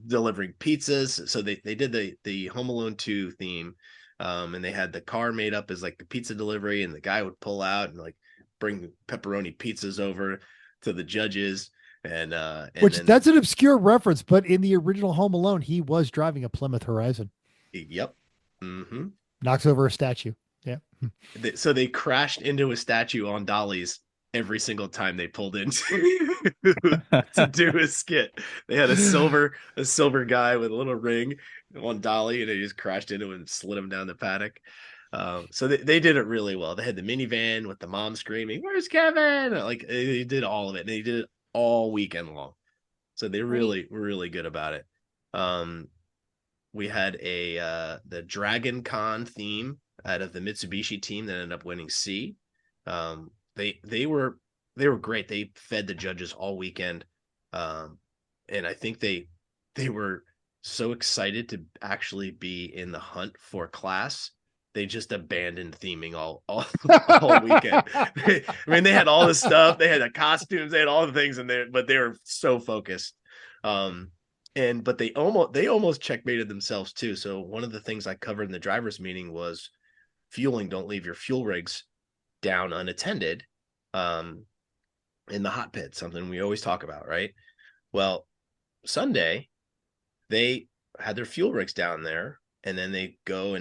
delivering pizzas. So they did the Home Alone 2 theme, and they had the car made up as like the pizza delivery, and the guy would pull out and like bring pepperoni pizzas over to the judges. That's an obscure reference, but in the original Home Alone, he was driving a Plymouth Horizon. Yep. Mm-hmm. Knocks over a statue. Yeah. So they crashed into a statue on dollies every single time they pulled in to do a skit. They had a silver guy with a little ring on dolly, and they just crashed into him and slid him down the paddock. So they did it really well. They had the minivan with the mom screaming, "Where's Kevin?" Like they did all of it, and they did it all weekend long. So they really were really good about it. We had the Dragon Con theme out of the Mitsubishi team that ended up winning C. They were great. They fed the judges all weekend. And I think they were so excited to actually be in the hunt for class. They just abandoned theming all weekend. They had all the stuff. They had the costumes. They had all the things in there, but they were so focused. But they almost checkmated themselves too. So one of the things I covered in the driver's meeting was fueling. Don't leave your fuel rigs down unattended in the hot pit, something we always talk about, right? Well, Sunday, they had their fuel rigs down there, and then they go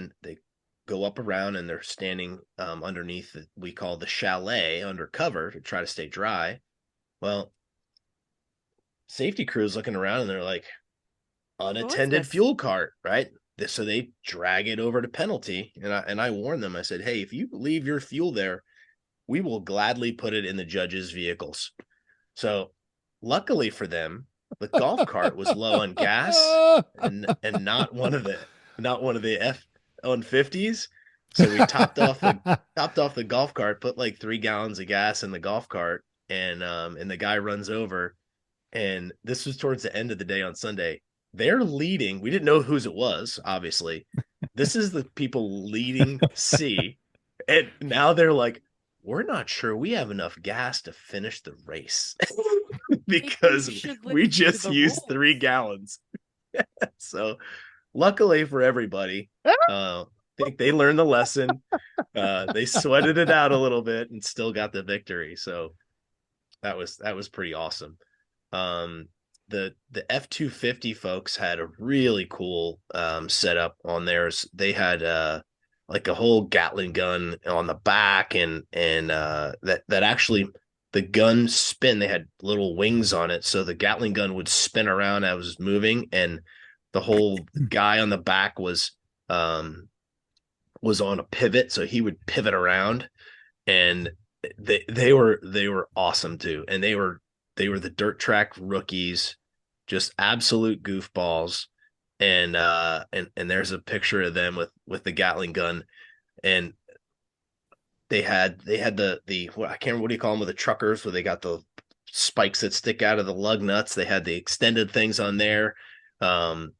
up around, and they're standing underneath we call the chalet under cover to try to stay dry. Well, safety crew's looking around, and they're like, unattended fuel cart, right? So they drag it over to penalty, and I warned them. I said, hey, if you leave your fuel there, we will gladly put it in the judges' vehicles. So luckily for them, the golf cart was low on gas and not one of the F-150s. So we topped off the golf cart, put like 3 gallons of gas in the golf cart, and the guy runs over. And this was towards the end of the day on Sunday. They're leading. We didn't know whose it was, obviously. This is the people leading C. And now they're like, we're not sure we have enough gas to finish the race. because should we listen to just the used rules. 3 gallons. So luckily for everybody, I think they learned the lesson. They sweated it out a little bit and still got the victory. So that was pretty awesome. The F-250 folks had a really cool setup on theirs. They had like a whole Gatling gun on the back, and that actually the gun spin. They had little wings on it, so the Gatling gun would spin around as it was moving, and the whole guy on the back was on a pivot, so he would pivot around, and they were awesome too, and they were the dirt track rookies, just absolute goofballs. And there's a picture of them with the Gatling gun, and they had the I can't remember, what do you call them, with the truckers, where they got the spikes that stick out of the lug nuts. They had the extended things on there. On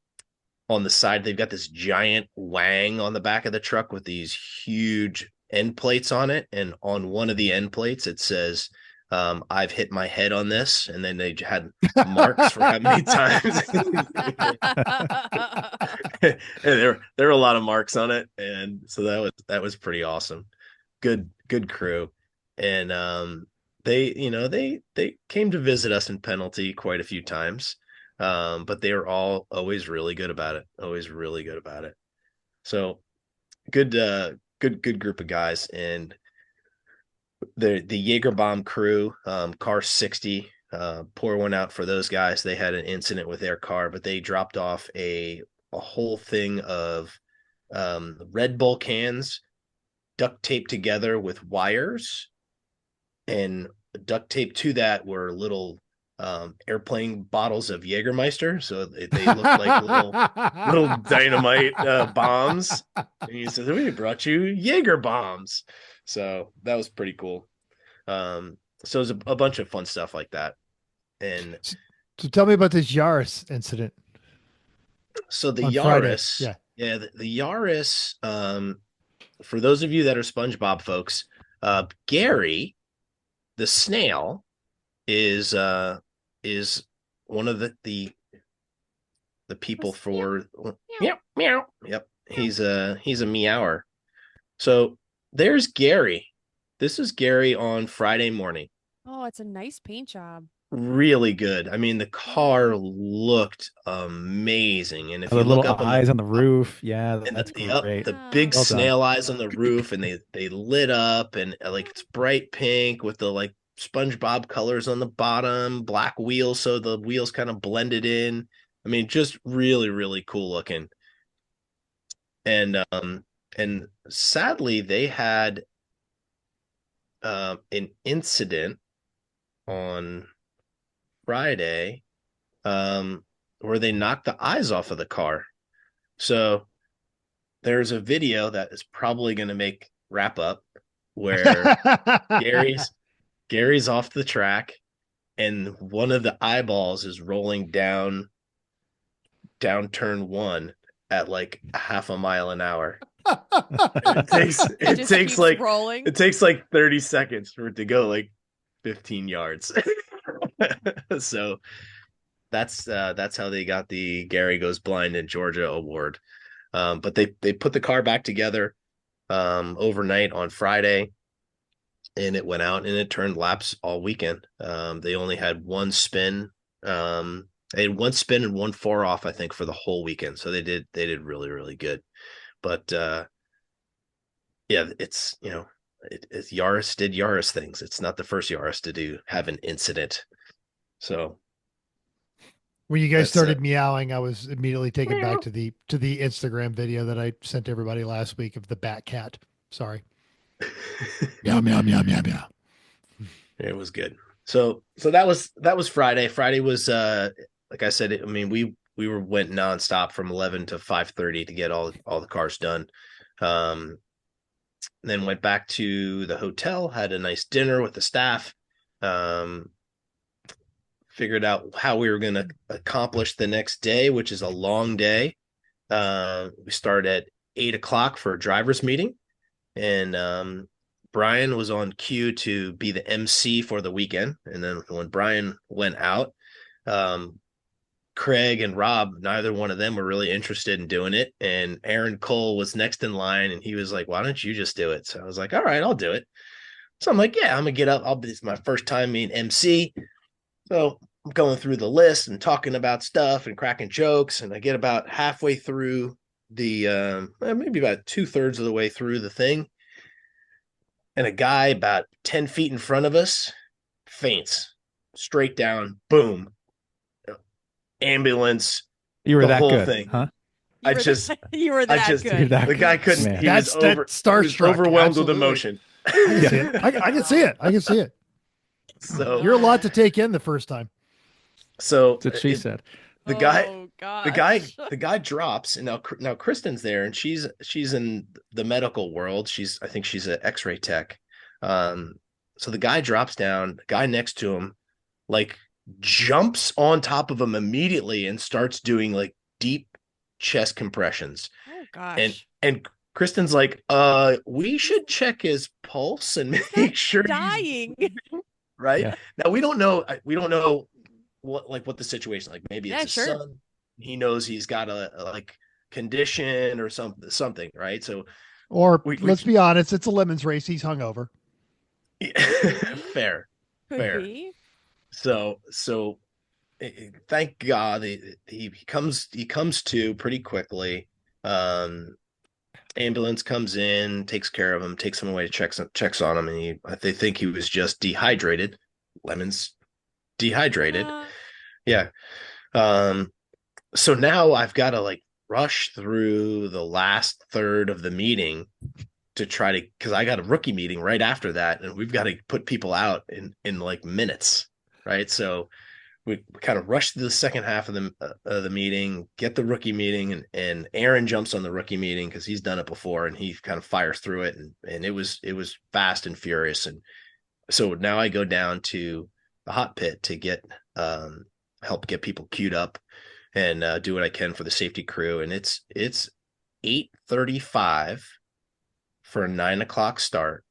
the side, they've got this giant wang on the back of the truck with these huge end plates on it, and on one of the end plates it says, I've hit my head on this, and then they had marks for how many times. And there were a lot of marks on it, and so that was pretty awesome. Good crew. And they came to visit us in Penalty quite a few times, but they were always really good about it. So good group of guys. And the Jaegerbomb crew, car 60, pour one out for those guys. They had an incident with their car, but they dropped off a whole thing of Red Bull cans duct taped together with wires, and duct taped to that were little airplane bottles of Jägermeister, so they looked like little dynamite bombs. And he said, we brought you Jaeger bombs. So that was pretty cool. So it was a bunch of fun stuff like that. And so tell me about this Yaris incident. So the on Yaris, Friday. yeah, the Yaris, for those of you that are SpongeBob folks, Gary, the snail, is one of the people for meow meow. Yep, he's a meower. So there's Gary. This is Gary on Friday morning. Oh, it's a nice paint job. Really good. I mean, the car looked amazing, and if The you look little up on eyes the on the roof, yeah, and that's the great. the big Well done. snail eyes on the roof, and they lit up, and like it's bright pink with the like SpongeBob colors on the bottom, black wheels, so the wheels kind of blended in. I mean, just really, really cool looking. And sadly, they had an incident on Friday where they knocked the eyes off of the car. So there's a video that is probably going to make wrap up where Gary's off the track, and one of the eyeballs is rolling down turn 1 at like half a mile an hour. It takes like rolling. It takes like 30 seconds for it to go like 15 yards. So that's how they got the Gary Goes Blind in Georgia award. But they put the car back together overnight on Friday, and it went out and it turned laps all weekend. They only had one spin. They had one spin and one 4-off, I think, for the whole weekend. So they did really, really good. But yeah, it's it's Yaris did Yaris things. It's not the first Yaris to have an incident. So when you guys started meowing, I was immediately taken back to the Instagram video that I sent everybody last week of the bat cat. Sorry. Meow meow meow meow meow. It was good. So that was Friday. Friday was like I said, I mean, we went nonstop from 11 to 5:30 to get all the cars done. Then went back to the hotel, had a nice dinner with the staff, figured out how we were going to accomplish the next day, which is a long day. We started at 8:00 for a driver's meeting, and Brian was on cue to be the MC for the weekend. And then when Brian went out, Craig and Rob, neither one of them were really interested in doing it. And Aaron Cole was next in line, and he was like, why don't you just do it? So I was like, all right, I'll do it. So I'm like, yeah, I'm going to get up. It's my first time being MC. So I'm going through the list and talking about stuff and cracking jokes. And I get about halfway through the, maybe about 2/3 of the way through the thing. And a guy about 10 feet in front of us faints straight down, boom. Ambulance. You were the that whole good, thing. huh? You were that good. The guy couldn't. Man. He was overwhelmed with emotion. I can see it. I can see it. So You're a lot to take in the first time. So That's what she said. The guy drops, and now Kristen's there, and she's in the medical world. I think she's an X-ray tech. So the guy drops down. The guy next to him, like, jumps on top of him immediately and starts doing like deep chest compressions. Oh gosh. And Kristen's like, we should check his pulse and make sure dying. Right? Yeah. Now we don't know what the situation, like maybe it's his son. He knows he's got a like condition or something, right? So let's be honest, it's a lemons race. He's hungover. Fair. Be. So thank God he comes to pretty quickly. Ambulance comes in, takes care of him, takes him away, checks on him, and they think he was just dehydrated. Lemons dehydrated. Yeah. So now I've got to like rush through the last third of the meeting to try to, because I got a rookie meeting right after that, and we've got to put people out in like minutes. Right. So we kind of rushed through the second half of the meeting, get the rookie meeting, and Aaron jumps on the rookie meeting because he's done it before, and he kind of fires through it. And it was fast and furious. And so now I go down to the hot pit to get help get people queued up and do what I can for the safety crew. And it's 8:35 for a 9:00 start.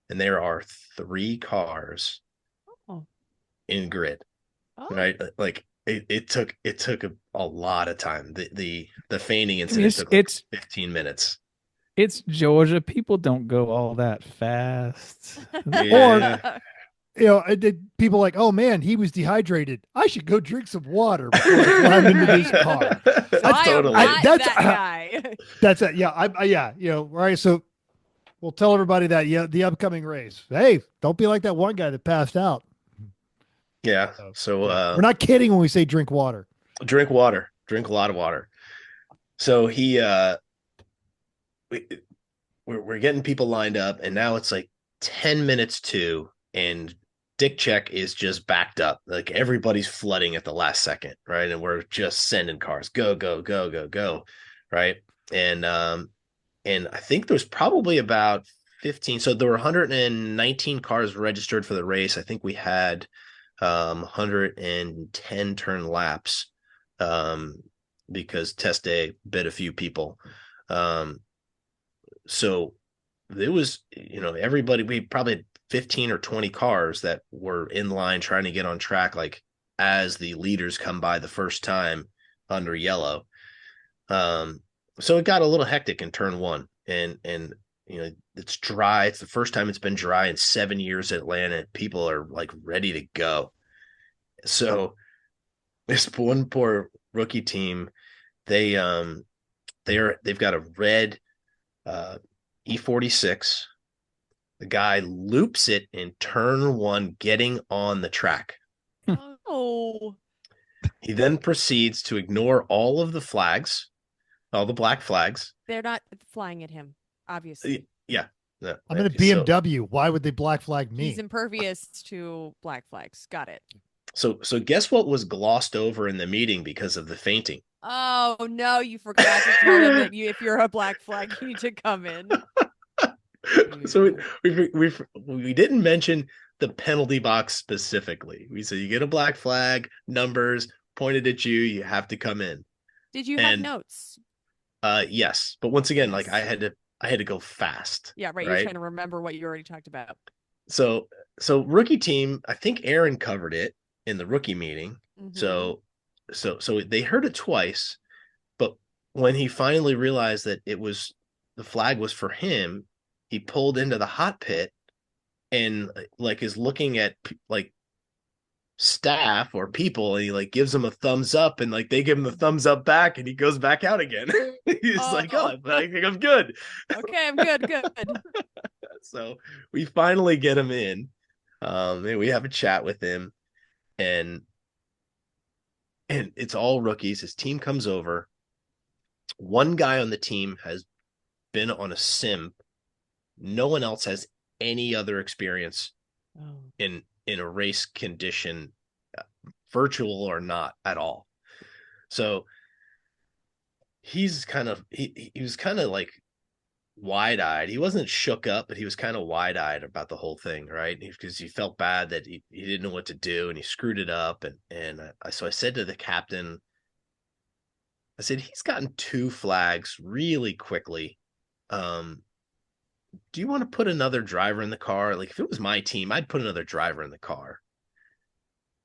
And there are 3 cars in grid, right? Like it took a lot of time. The feigning incident took like 15 minutes. It's Georgia. People don't go all that fast. Yeah. Or people like, oh man, he was dehydrated. I should go drink some water before I climb into this car. That guy. That's it. Yeah, right. So we'll tell everybody that the upcoming race. Hey, don't be like that one guy that passed out. Yeah. So we're not kidding when we say drink water. Drink water. Drink a lot of water. So we're getting people lined up, and now it's like 10 minutes to, and Dick Check is just backed up. Like everybody's flooding at the last second, right? And we're just sending cars. Go, go, go, go, go. Right. And I think there's probably about 15. So there were 119 cars registered for the race. I think we had 110 turn laps because test day bit a few people. So it was, everybody, we probably had 15 or 20 cars that were in line trying to get on track, like as the leaders come by the first time under yellow. So it got a little hectic in turn 1, and it's dry. It's the first time it's been dry in 7 years at Atlanta. People are like ready to go. So this one poor rookie team, they've got a red E46. The guy loops it in turn 1, getting on the track. Oh. He then proceeds to ignore all of the flags, all the black flags. They're not flying at him, obviously. Yeah. No, I'm in a BMW. Why would they black flag me? He's impervious to black flags. Got it. So guess what was glossed over in the meeting because of the fainting? Oh no, you forgot to tell him that if you're a black flag, you need to come in. So we didn't mention the penalty box specifically. We said you get a black flag, numbers pointed at you, you have to come in. Did you have notes? Yes, but once again, like I had to I had to go fast. Yeah, right. You're trying to remember what you already talked about. So rookie team, I think Aaron covered it in the rookie meeting. Mm-hmm. So they heard it twice, but when he finally realized that the flag was for him, he pulled into the hot pit and like is looking at like staff or people, and he like gives them a thumbs up, and like they give him the thumbs up back, and he goes back out again. He's like, oh, I think I'm good. Okay, I'm good. So we finally get him in. And we have a chat with him, and it's all rookies. His team comes over. One guy on the team has been on a sim. No one else has any other experience in a race condition, virtual or not at all. So he was kind of like wide-eyed. He wasn't shook up, but he was kind of wide-eyed about the whole thing, right? Because he felt bad that he didn't know what to do, and he screwed it up. So I said to the captain, I said, he's gotten 2 flags really quickly. Do you want to put another driver in the car? Like, if it was my team, I'd put another driver in the car.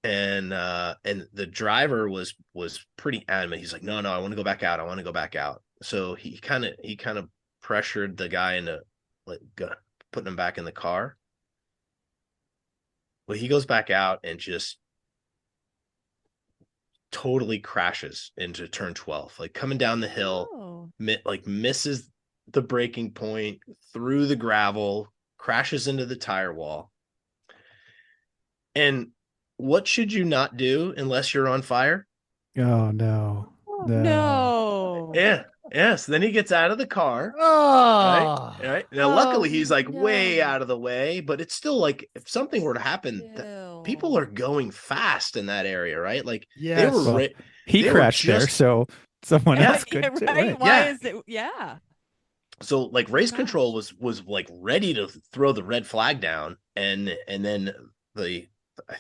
And the driver was pretty adamant. He's like, no, I want to go back out. I want to go back out. So he kind of pressured the guy into like putting him back in the car. Well, he goes back out and just totally crashes into turn 12, like coming down the hill, like misses the braking point, through the gravel, crashes into the tire wall. And what should you not do unless you're on fire? Oh, no. Yeah. Yes. Then he gets out of the car. Oh, right. Now, luckily, he's like way out of the way, but it's still like if something were to happen, people are going fast in that area, right? Like they were. He crashed there, so someone else could too. Right? Why is it? Yeah. So like race control was like ready to throw the red flag down, and then I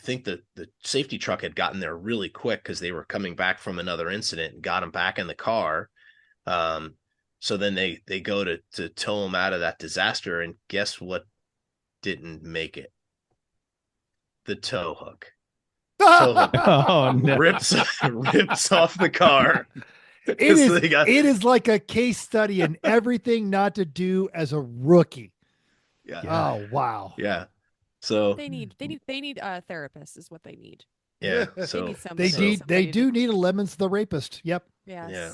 think the safety truck had gotten there really quick because they were coming back from another incident and got him back in the car. So then they go to tow him out of that disaster, and guess what didn't make it? The tow hook. Oh, no. rips off the car. It is like a case study in everything not to do as a rookie. Yeah. Oh, wow. Yeah. So they need a therapist is what they need. Yeah. So they do need a Lemons the Rapist. Yep. Yes. Yeah.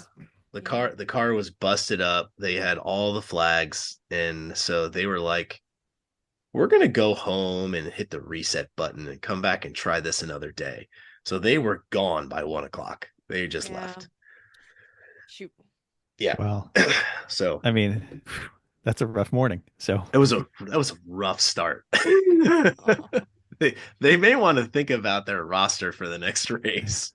The car was busted up. They had all the flags, and so they were like, we're going to go home and hit the reset button and come back and try this another day. So they were gone by 1:00. They just left. Shoot. Yeah. Well, so I mean, that's a rough morning. So that was a rough start. They may want to think about their roster for the next race.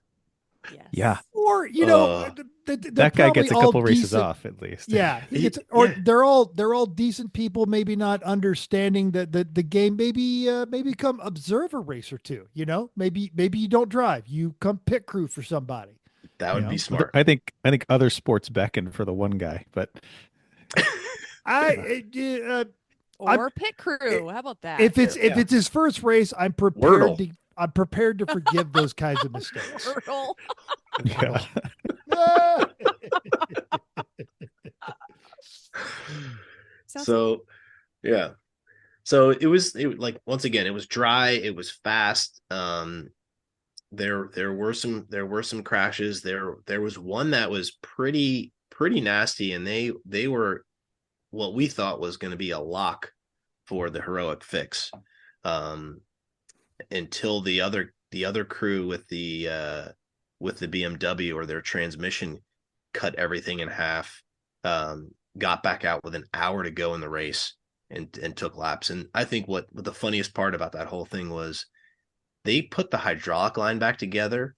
Yes. Yeah. Or that guy gets a couple races off at least. Yeah, they're all decent people. Maybe not understanding the game. Maybe come observe a race or two. Maybe you don't drive. You come pit crew for somebody. That would be smart. I think other sports beckon for the one guy, but or pit crew. How about that? If it's his first race, I'm prepared to forgive those kinds of mistakes. Yeah. So it was like, once again, it was dry, it was fast. There were some crashes. There was one that was pretty nasty, and they were what we thought was going to be a lock for the heroic fix, until the other crew with the BMW or their transmission cut everything in half, got back out with an hour to go in the race and took laps. And I think what the funniest part about that whole thing was they put the hydraulic line back together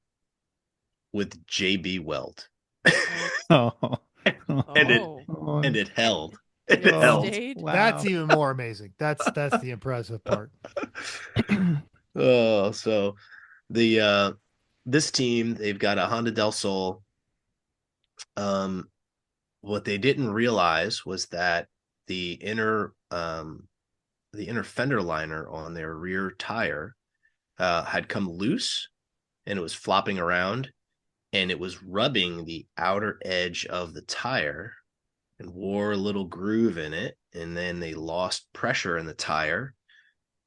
with JB weld. Oh. And it held. It held. Wow. That's even more amazing. That's the impressive part. Oh, so this team, they've got a Honda del Sol. What they didn't realize was that the inner fender liner on their rear tire had come loose, and it was flopping around, and it was rubbing the outer edge of the tire and wore a little groove in it. And then they lost pressure in the tire.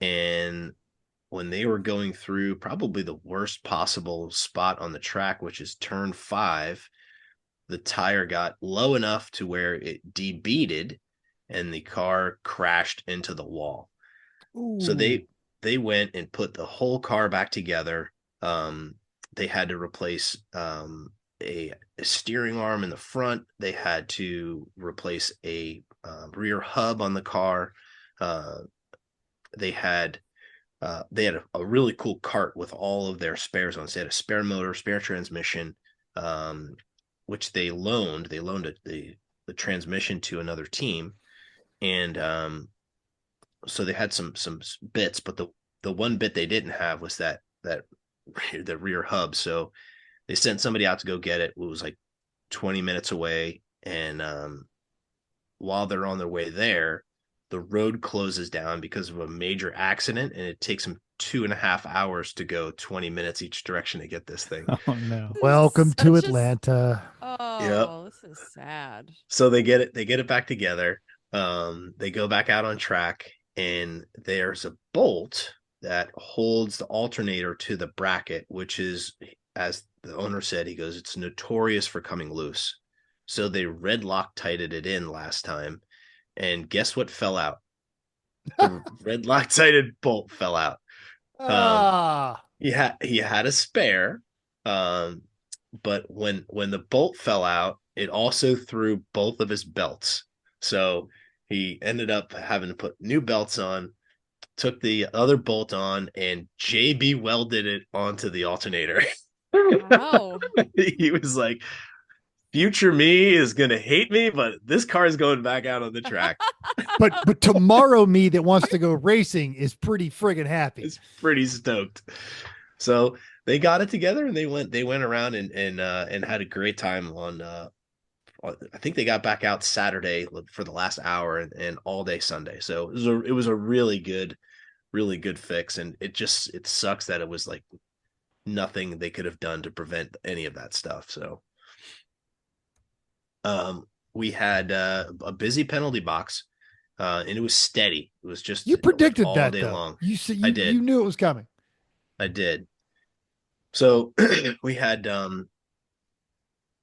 And when they were going through probably the worst possible spot on the track, which is turn 5, the tire got low enough to where it debeaded and the car crashed into the wall. Ooh. So they went and put the whole car back together. They had to replace a steering arm in the front. They had to replace a rear hub on the car. They had a really cool cart with all of their spares on it. They had a spare motor, spare transmission, which they loaned. They loaned the transmission to another team, and so they had some bits, but the one bit they didn't have was that the rear hub. So they sent somebody out to go get it. It was like 20 minutes away, and while they're on their way there, the road closes down because of a major accident, and it takes them 2.5 hours to go 20 minutes each direction to get this thing. Oh no! Welcome to Atlanta. Oh, yep. This is sad. So they get it back together. They go back out on track, and there's a bolt that holds the alternator to the bracket, which is, as the owner said, he goes, it's notorious for coming loose. So they red Loctited it in last time, and guess what fell out? The red Loctited bolt fell out. He had a spare, but when the bolt fell out, it also threw both of his belts. So he ended up having to put new belts on, took the other bolt on, and JB welded it onto the alternator. Wow. He was like, future me is going to hate me, but this car is going back out on the track. but tomorrow me that wants to go racing is pretty friggin' happy. It's pretty stoked. So they got it together, and they went around and had a great time on I think they got back out Saturday for the last hour and all day Sunday. So it was a really good fix. And it sucks that it was like nothing they could have done to prevent any of that stuff. So we had a busy penalty box, and it was steady. It was just, you predicted all that day though. long. I did. You knew it was coming. I did. So we had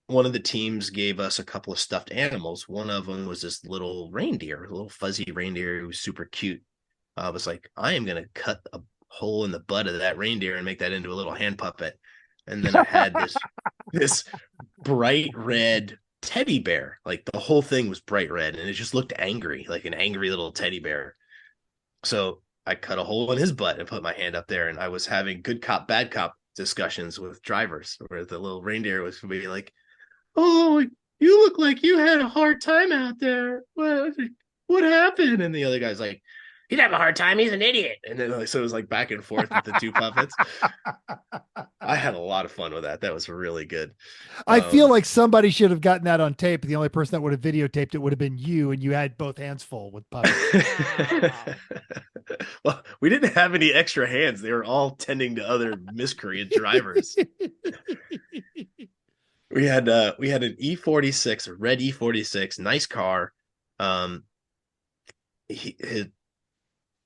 one of the teams gave us a couple of stuffed animals. One of them was this little reindeer, a little fuzzy reindeer. It was super cute. I was like, I am going to cut a hole in the butt of that reindeer and make that into a little hand puppet. And then I had this bright red teddy bear. Like the whole thing was bright red, and it just looked angry, like an angry little teddy bear. So I cut a hole in his butt and put my hand up there, and I was having good cop, bad cop discussions with drivers where the little reindeer was being like, oh, you look like you had a hard time out there. What happened? And the other guy's like, he'd have a hard time. He's an idiot. And then so it was like back and forth with the two puppets. I had a lot of fun with that. That was really good. I feel like somebody should have gotten that on tape. The only person that would have videotaped it would have been you, and you had both hands full with puppets. Well, we didn't have any extra hands. They were all tending to other miscreant drivers. We had an E46, a red E46, nice car.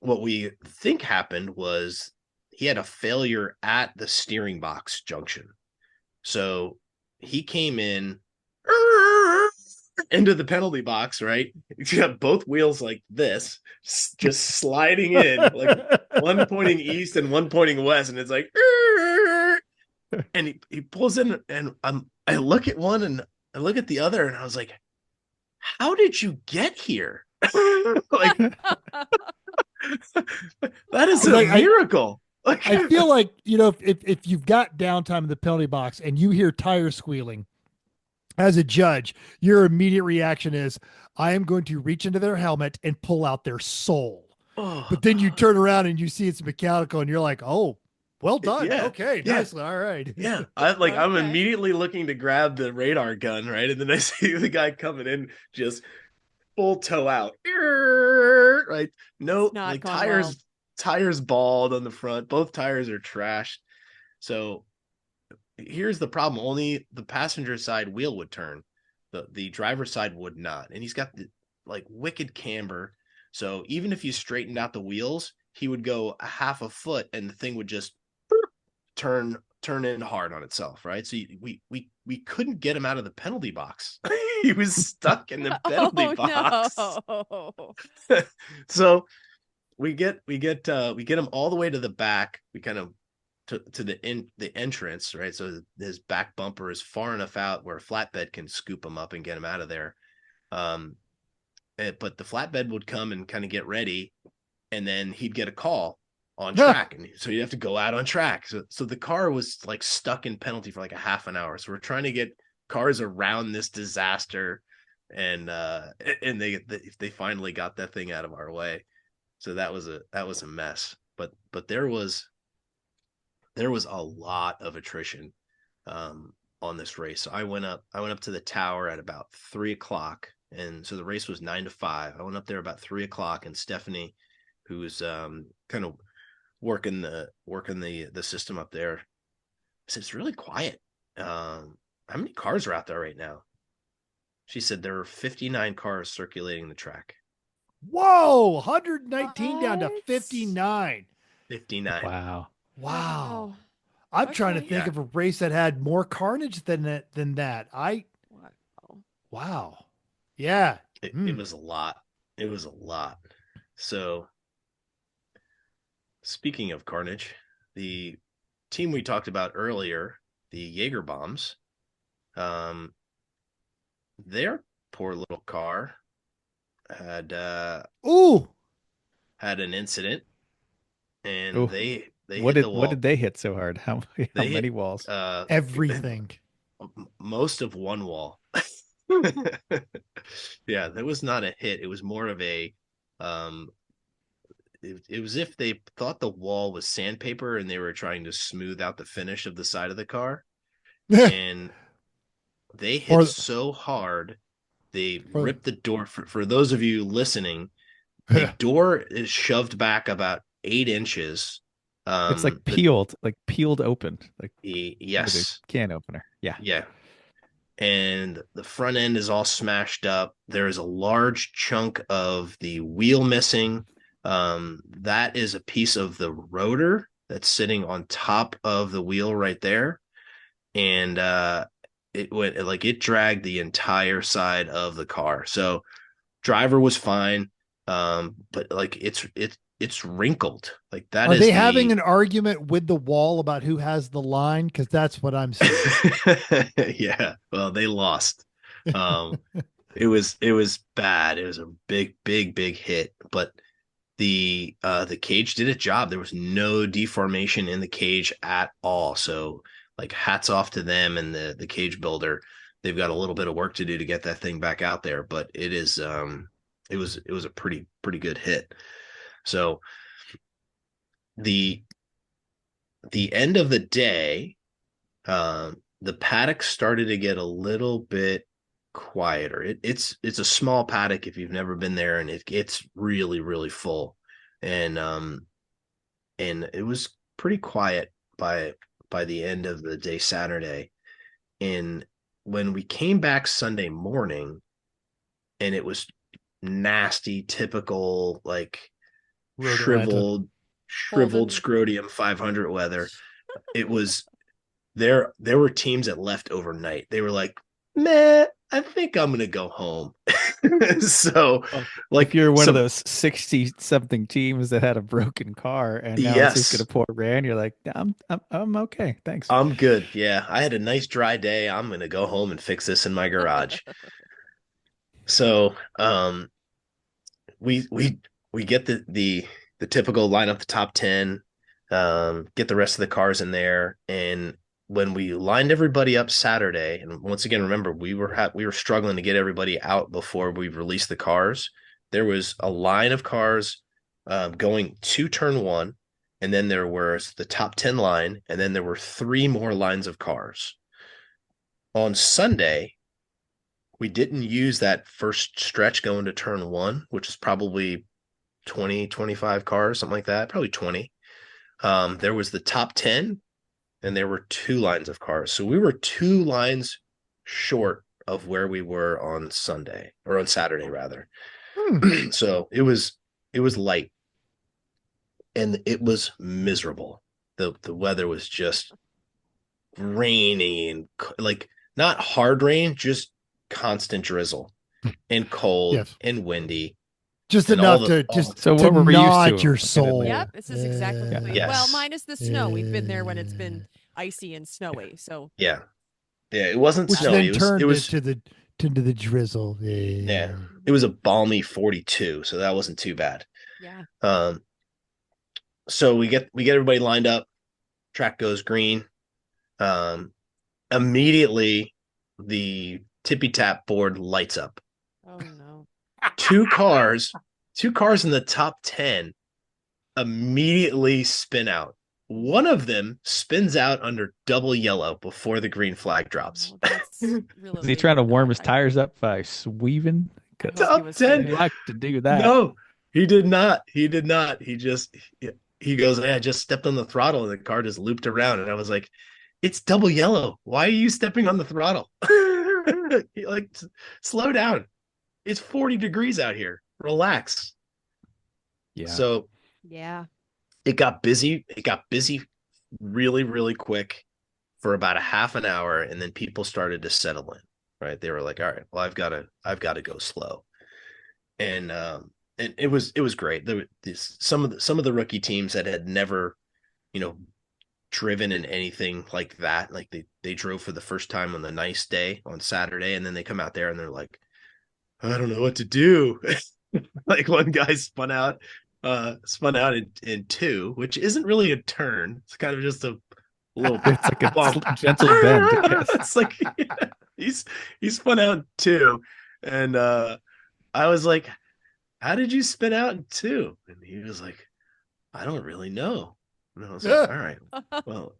What we think happened was he had a failure at the steering box junction. So he came into the penalty box, right? He got both wheels like this, just sliding in, like one pointing east and one pointing west. And it's like, and he pulls in, and I look at one and I look at the other, and I was like, how did you get here? Like, that is a miracle. I feel like, if you've got downtime in the penalty box and you hear tires squealing, as a judge, your immediate reaction is, I am going to reach into their helmet and pull out their soul. Oh. But then you turn around and you see it's mechanical, and you're like, oh, well done. Yeah. Okay. Yeah. Nicely. All right. Yeah. I'm immediately looking to grab the radar gun. Right. And then I see the guy coming in, just full toe out. Right? No, Not like gone well. tires bald on the front. Both tires are trashed. So here's the problem. Only the passenger side wheel would turn. The driver's side would not. And he's got the like wicked camber. So even if you straightened out the wheels, he would go a half a foot and the thing would just turn in hard on itself, right? So we couldn't get him out of the penalty box. He was stuck in the penalty box. No. So we get him all the way to the back. We kind of to the entrance, right? So his back bumper is far enough out where a flatbed can scoop him up and get him out of there. But the flatbed would come and kind of get ready, and then he'd get a call on track, and so you have to go out on track. So the car was like stuck in penalty for like a half an hour. So we're trying to get cars around this disaster, and they finally got that thing out of our way. So that was a mess. But there was a lot of attrition on this race. So I went up to the tower at about 3:00, and so the race was 9 to 5. I went up there about 3:00, and Stephanie, who's kind of working the system up there, I said, it's really quiet. How many cars are out there right now? She said there are 59 cars circulating the track. Whoa, 119 down to 59. 59. Wow. I'm trying to think of a race that had more carnage than that. Wow. Yeah. It was a lot. It was a lot. So speaking of carnage, the team we talked about earlier, the Jaeger bombs, their poor little car had an incident, and they what hit the wall. What did they hit so hard? How many hit, walls? Everything. Most of one wall. Yeah, that was not a hit. It was more of a it was if they thought the wall was sandpaper and they were trying to smooth out the finish of the side of the car. And they hit so hard, they ripped the door. For those of you listening, the door is shoved back about 8 inches. It's like peeled open. Like yes, can opener. Yeah. Yeah. And the front end is all smashed up. There is a large chunk of the wheel missing. That is a piece of the rotor that's sitting on top of the wheel right there. And it dragged the entire side of the car. So driver was fine. But like it's wrinkled. Like that. Are they having an argument with the wall about who has the line? Because that's what I'm seeing. Yeah. Well, they lost. It was bad. It was a big hit. But the cage did its job. There was no deformation in the cage at all. So like hats off to them and the cage builder. They've got a little bit of work to do to get that thing back out there. But it is it was a pretty good hit. So the end of the day, the paddock started to get a little bit quieter. It's a small paddock if you've never been there, and it gets really, really full. And it was pretty quiet by the end of the day Saturday. And when we came back Sunday morning, and it was nasty, typical, like shriveled scrotium 500 weather. It was there were teams that left overnight. They were like, meh, I think I'm gonna go home. So like, if you're one of those 60 something teams that had a broken car and now it's just gonna pour rain, you're like, I'm okay, thanks, I'm good. Yeah, I had a nice dry day. I'm gonna go home and fix this in my garage. So we get the typical line up the top 10, get the rest of the cars in there. And when we lined everybody up Saturday, and once again, remember, we were struggling to get everybody out before we released the cars. There was a line of cars going to turn 1, and then there was the top 10 line, and then there were 3 more lines of cars. On Sunday, we didn't use that first stretch going to turn 1, which is probably 20, 25 cars, something like that, probably 20. There was the top 10, and there were 2 lines of cars. So we were 2 lines short of where we were on Sunday, or on Saturday rather. So it was light, and it was miserable. The weather was just rainy and like not hard rain, just constant drizzle and cold and windy. Just and enough all to what were we used nod to? your soul. Yep, this is exactly what we, Yes. well, minus the snow. We've been there when it's been icy and snowy. So yeah, it wasn't Which snowy. then turned it was to the drizzle. yeah, it was a balmy 42, so that wasn't too bad. yeah. So we get everybody lined up. Track goes green. Immediately the tippy tap board lights up. Oh no. 2 cars in the top 10 immediately spin out. One of them spins out under double yellow before the green flag drops. Oh, that's really Is he trying to warm his I- tires up by sweaving? I hope Top he was 10. serious. Like to do that. No, he did not. He goes, hey, I just stepped on the throttle and the car just looped around. And I was like, it's double yellow. Why are you stepping on the throttle? Like, slow down. It's 40 degrees out here. Relax. Yeah. So Yeah. it got busy. It got busy really, really quick for about a half an hour. And then people started to settle in, right? They were like, all right, well, I've got to go slow. And it was great. There was some of the rookie teams that had never, driven in anything like that. Like they drove for the first time on the nice day on Saturday, and then they come out there and they're like, I don't know what to do. Like one guy spun out in 2, which isn't really a turn. It's kind of just a little It's like a bump. gentle bend. I guess. It's like he spun out in 2, and I was like, how did you spin out in 2? And he was like, I don't really know. And I was like, all right, well,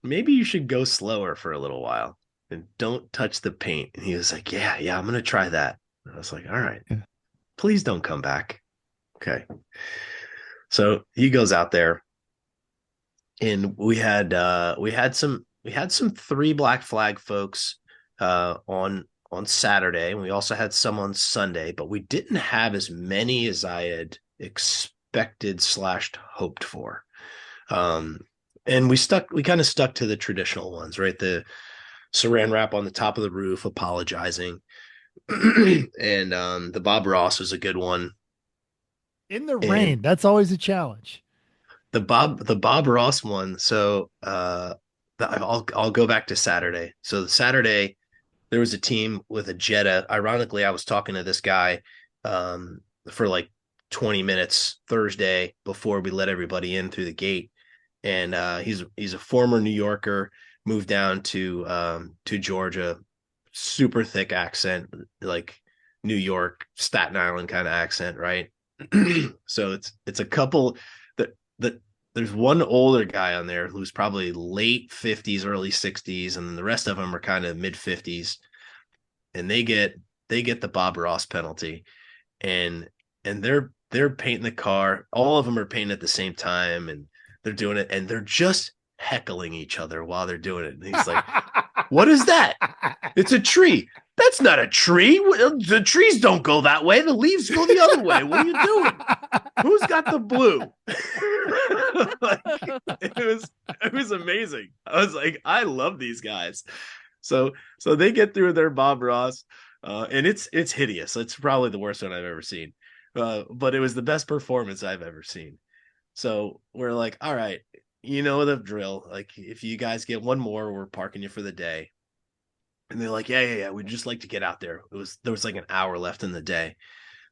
maybe you should go slower for a little while and don't touch the paint. And he was like, yeah, I'm going to try that. And I was like, all right, please don't come back. Okay. So he goes out there, and we had some 3 black flag folks on Saturday, and we also had some on Sunday, but we didn't have as many as I had expected / hoped for. And we kind of stuck to the traditional ones, right? The saran wrap on the top of the roof, apologizing. And the Bob Ross was a good one. In the rain, that's always a challenge. The Bob Ross one. So I'll go back to Saturday. So the Saturday, there was a team with a Jetta. Ironically, I was talking to this guy for like 20 minutes Thursday before we let everybody in through the gate. And he's a former New Yorker, moved down to Georgia, super thick accent, like New York, Staten Island kind of accent, right? So it's a couple that there's one older guy on there who's probably late 50s, early 60s, and then the rest of them are kind of mid 50s, and they get the Bob Ross penalty, and they're painting the car. All of them are painting at the same time, and they're doing it, and they're just heckling each other while they're doing it. And he's like, what is that? It's a tree. That's not a tree. The trees don't go that way. The leaves go the other way. What are you doing? Who's got the blue? Like, it was amazing. I was like, I love these guys. So they get through their Bob Ross, and it's hideous. It's probably the worst one I've ever seen. But it was the best performance I've ever seen. So we're like, all right, you know the drill. Like, if you guys get one more, we're parking you for the day. And they're like, yeah. We'd just like to get out there. There was like an hour left in the day.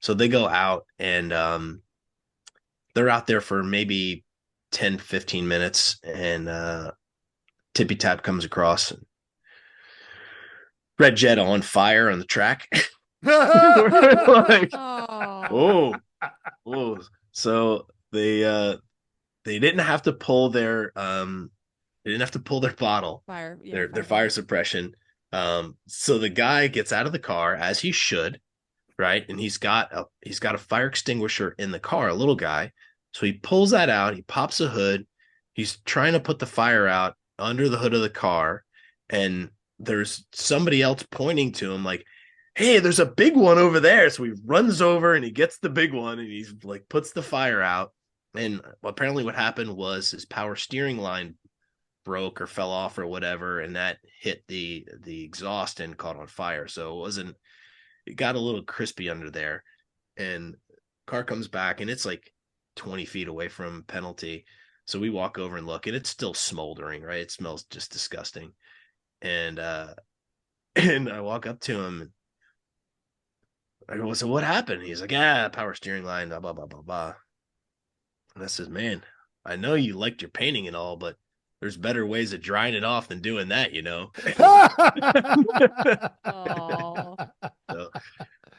So they go out, and they're out there for maybe 10, 15 minutes. And Tippy Tap comes across, and Red Jet on fire on the track. We're like, oh. So they didn't have to pull their bottle, Fire, their fire suppression. So the guy gets out of the car, as he should, right? And he's got a fire extinguisher in the car, a little guy. So he pulls that out, he pops a hood, he's trying to put the fire out under the hood of the car, and there's somebody else pointing to him like, hey, there's a big one over there. So he runs over and he gets the big one and he's like puts the fire out. And apparently what happened was his power steering line broke or fell off or whatever, and that hit the exhaust and caught on fire. So it got a little crispy under there. And car comes back and it's like 20 feet away from penalty. So we walk over and look, and it's still smoldering, right? It smells just disgusting. And I walk up to him. I go, so what happened? He's like, power steering line, blah, blah, blah, blah, blah. And I says, man, I know you liked your painting and all, but there's better ways of drying it off than doing that, you know? So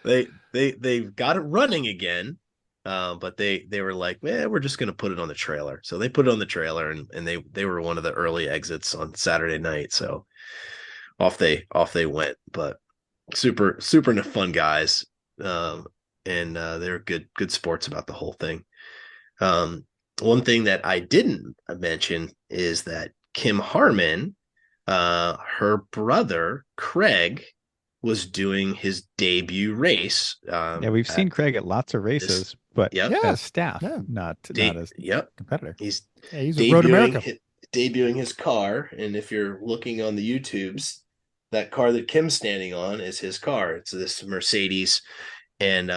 they've got it running again. But they were like, man, we're just going to put it on the trailer. So they put it on the trailer, and they were one of the early exits on Saturday night. So off they went, but super fun guys. And they're good sports about the whole thing. One thing that I didn't mention is that Kim Harmon, her brother Craig, was doing his debut race. We've seen Craig at lots of races, but as staff, not as competitor. He's a Road America. Debuting his car, and if you're looking on the YouTubes, that car that Kim's standing on is his car. It's this Mercedes, and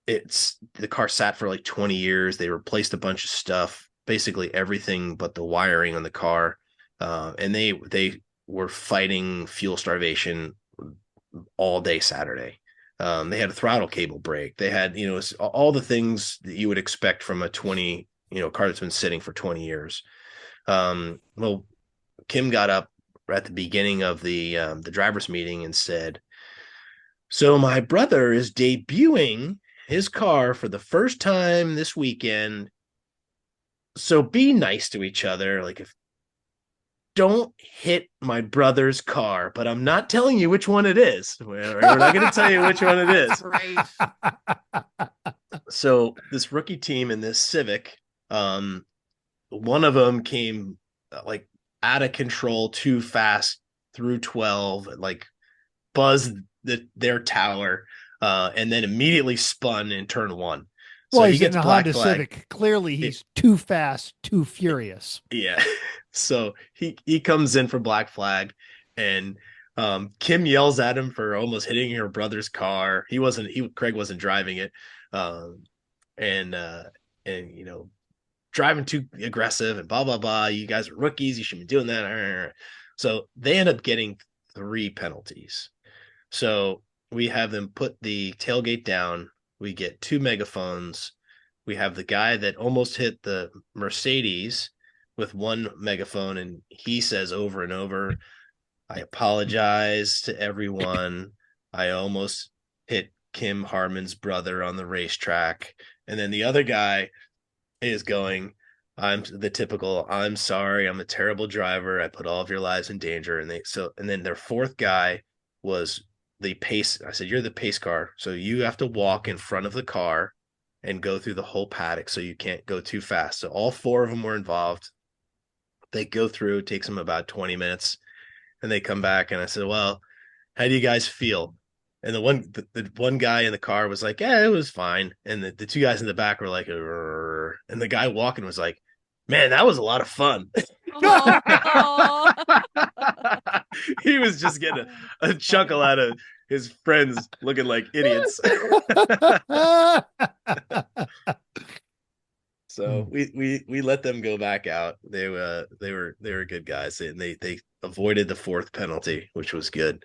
the car sat for like 20 years. They replaced a bunch of stuff, basically everything but the wiring on the car, and they were fighting fuel starvation all day Saturday. They had a throttle cable break. They had, all the things that you would expect from a car that's been sitting for 20 years. Well, Kim got up at the beginning of the driver's meeting and said, so my brother is debuting his car for the first time this weekend. So be nice to each other. Like, don't hit my brother's car, but I'm not telling you which one it is. We're not going to tell you which one it is. Right. So this rookie team in this Civic, one of them came like out of control too fast through 12, like buzzed their tower, and then immediately spun in turn 1. So well, he's in a Honda Civic. Clearly, he's too fast, too furious. Yeah. So he comes in for black flag, and Kim yells at him for almost hitting her brother's car. Craig wasn't driving it, and driving too aggressive and blah blah blah. You guys are rookies. You shouldn't be doing that. So they end up getting 3 penalties. So we have them put the tailgate down. We get 2 megaphones. We have the guy that almost hit the Mercedes with 1 megaphone, and he says over and over, I apologize to everyone. I almost hit Kim Harmon's brother on the racetrack. And then the other guy is going, I'm sorry, I'm a terrible driver. I put all of your lives in danger. And then their 4th guy was the pace. I said, you're the pace car. So you have to walk in front of the car and go through the whole paddock. So you can't go too fast. So all 4 of them were involved. They go through, it takes them about 20 minutes, and they come back. And I said, well, how do you guys feel? And the one guy in the car was like, yeah, it was fine. And the 2 guys in the back were like, "Rrr." And the guy walking was like, man, that was a lot of fun. He was just getting a chuckle out of his friends looking like idiots. So we let them go back out. They were good guys, and they avoided the 4th penalty, which was good.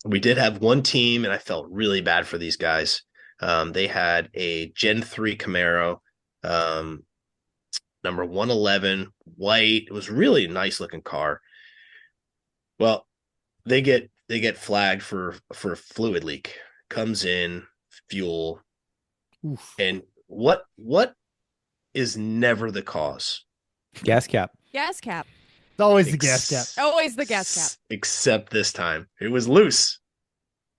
We did have one team, and I felt really bad for these guys. They had a Gen 3 Camaro, number 111, white. It was really a nice looking car. Well, they get flagged for a fluid leak. Comes in, fuel. Oof. And what is never the cause? Gas cap. Gas cap. It's always the gas cap. Always the gas cap. Except this time, it was loose.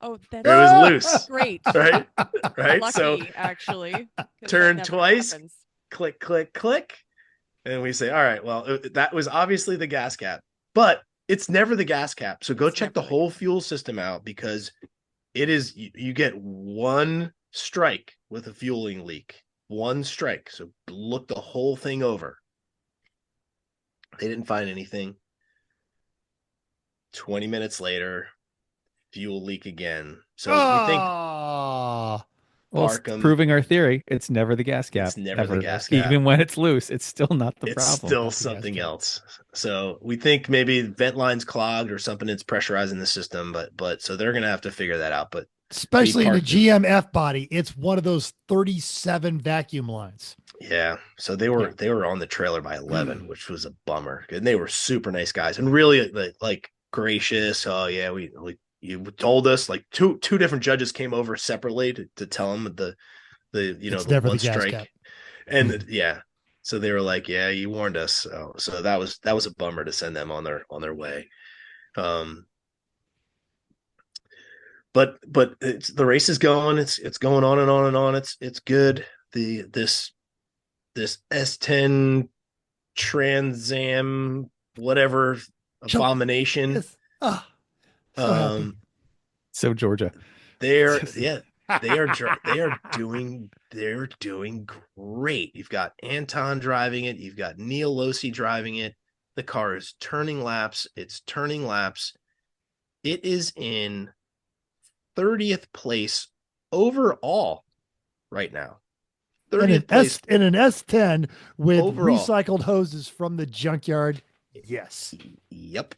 Oh, it was loose. Great. Right? Right? Lucky, so actually. 'Cause turn that never twice, happens. click, click, click. And we say, all right, well, that was obviously the gas cap, but it's never the gas cap. So go check the whole fuel system out, because it is, you get one strike with a fueling leak, one strike. So look the whole thing over. They didn't find anything. 20 minutes later, fuel leak again. So we think, well, it's proving our theory. It's never the gas cap. It's never the gas cap. Even when it's loose, it's still not the it's problem. still something else. So we think maybe vent line's clogged or something that's pressurizing the system, but so they're gonna have to figure that out. But especially in the GMF body, it's one of those 37 vacuum lines. Yeah. So they were on the trailer by 11, which was a bummer. And they were super nice guys and really like gracious. Oh yeah, you told us, like two different judges came over separately to tell them the the one strike. And so they were like, yeah, you warned us. So that was a bummer to send them on their way. But the race is going. It's going on and on and on. It's good. This S10 Trans Am whatever abomination. Yes. So Georgia. They are doing great. You've got Anton driving it. You've got Neil Losi driving it. The car is turning laps. It's turning laps. It is in 30th place overall right now. 30th place in an S10 with overall. Recycled hoses from the junkyard. Yes. Yep.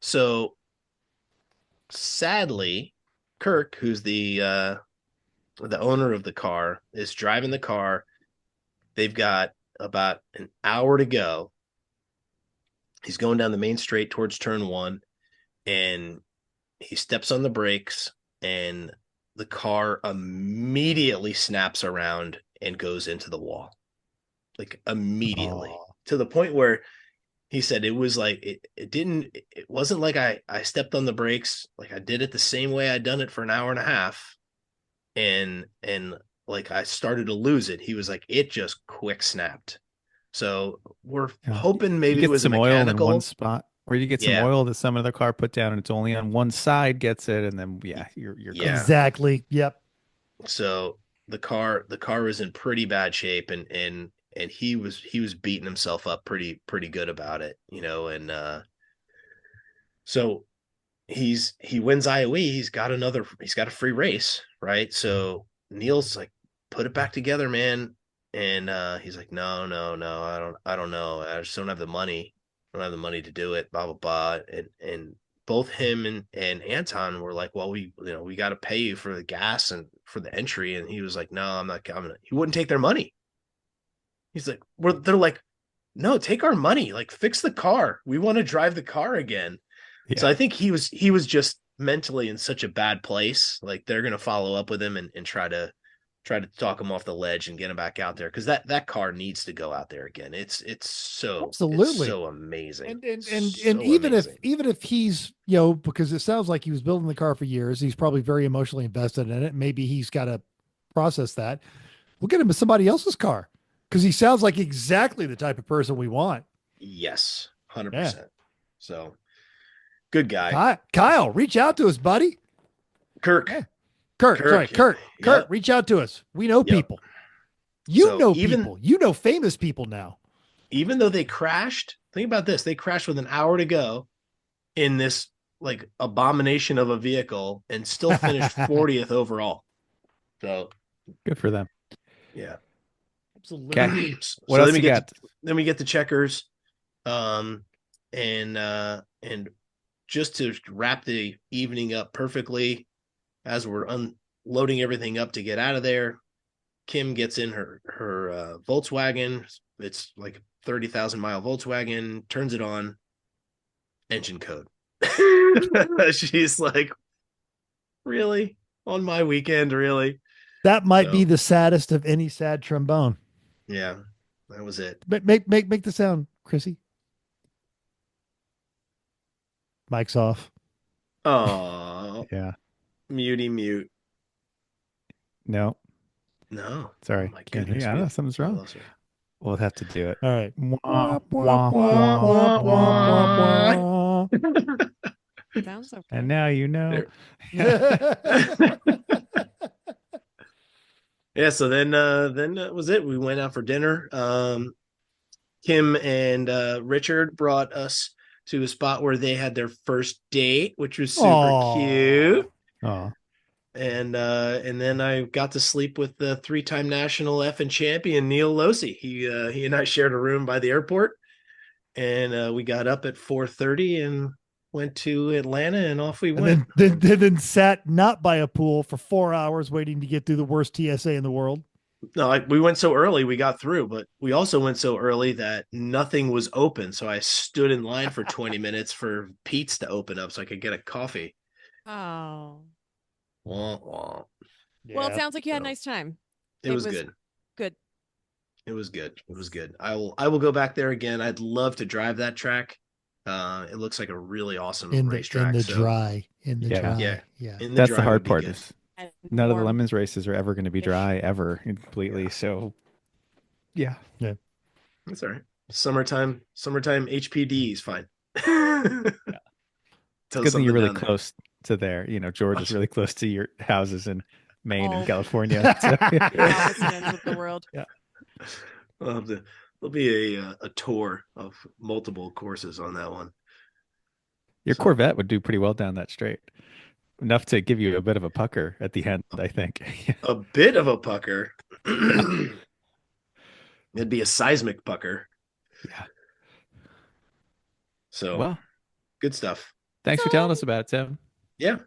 So sadly, Kirk, who's the owner of the car, is driving the car. They've got about an hour to go. He's going down the main straight towards turn 1, and he steps on the brakes, and the car immediately snaps around and goes into the wall. Like immediately. To the point where he said it was like it wasn't like I stepped on the brakes, like I did it the same way I'd done it for an hour and a half, and like I started to lose it. He was like, it just quick snapped. So we're hoping maybe you it was some a mechanical oil in one spot, or you get some oil that some other car put down and it's only on one side gets it, and then you're exactly. Yep. So the car was in pretty bad shape, and he was beating himself up pretty good about it, and so he wins IOE. He's got a free race, right? So Neil's like, put it back together, man. And he's like, no, I don't know. I just don't have the money. I don't have the money to do it, blah, blah, blah. And both him and Anton were like, well, we got to pay you for the gas and for the entry. And he was like, no, I'm not coming. He wouldn't take their money. He's like, they're like, no, take our money. Like, fix the car. We want to drive the car again. Yeah. So I think he was just mentally in such a bad place. Like, they're going to follow up with him and try to talk him off the ledge and get him back out there, because that car needs to go out there again. It's so absolutely, it's so amazing. And even amazing. if he's, because it sounds like he was building the car for years, he's probably very emotionally invested in it. Maybe he's got to process that. We'll get him to somebody else's car, because he sounds like exactly the type of person we want. Yes, 100%. So good guy. Kyle, reach out to us, buddy. Kurt, yep. Reach out to us. We know people. People. You know famous people now. Even though they crashed, think about this. They crashed with an hour to go in this like abomination of a vehicle and still finished 40th overall. So good for them. Yeah. Absolutely. Okay. What else you got? Then we get the checkers. And just to wrap the evening up perfectly, as we're unloading everything up to get out of there, Kim gets in her Volkswagen. It's like a 30,000 mile Volkswagen, turns it on, engine code. She's like, really? On my weekend, really? That might be the saddest of any sad trombone. Yeah, that was it. Make the sound, Chrissy. Mic's off. Oh, Yeah. Muty mute. No. No. Sorry. Oh my Can't hear goodness. you. I don't know. Something's wrong. lost her. We'll have to do it. All right. Wah, Wah, wah, wah, wah, wah, wah. Sounds okay. And now you know. Yeah, so then that was it. We went out for dinner. Kim and Richard brought us to a spot where they had their first date, which was super Aw. cute. Oh, And then I got to sleep with the 3-time national effing champion Neil Losi. He and I shared a room by the airport, and we got up at 4:30 and went to Atlanta, and off we went. And then sat not by a pool for 4 hours waiting to get through the worst TSA in the world. No, we went so early we got through, but we also went so early that nothing was open. So I stood in line for 20 minutes for Pete's to open up so I could get a coffee. Oh. Wah, wah. Well, it Yeah. sounds like you had a nice time. It was good. Good. It was good. It was good. I will go back there again. I'd love to drive that track. It looks like a really awesome racetrack. In the dry. Yeah. Yeah. in that's dry the hard would be part. good. Is none of the Warm. Lemons races are ever going to be dry ever completely. So, yeah. That's all right. Summertime HPD is fine. It's good thing you're really close to there. You know, George is really close to your houses in Maine and California. So, Opposite ends of the world. Yeah. There'll be a tour of multiple courses on that one. Your Corvette would do pretty well down that straight. Enough to give you a bit of a pucker at the end, I think. A bit of a pucker. It'd be a seismic pucker. Yeah. So, Well, good stuff. thanks for telling us about it, Tim. Yeah,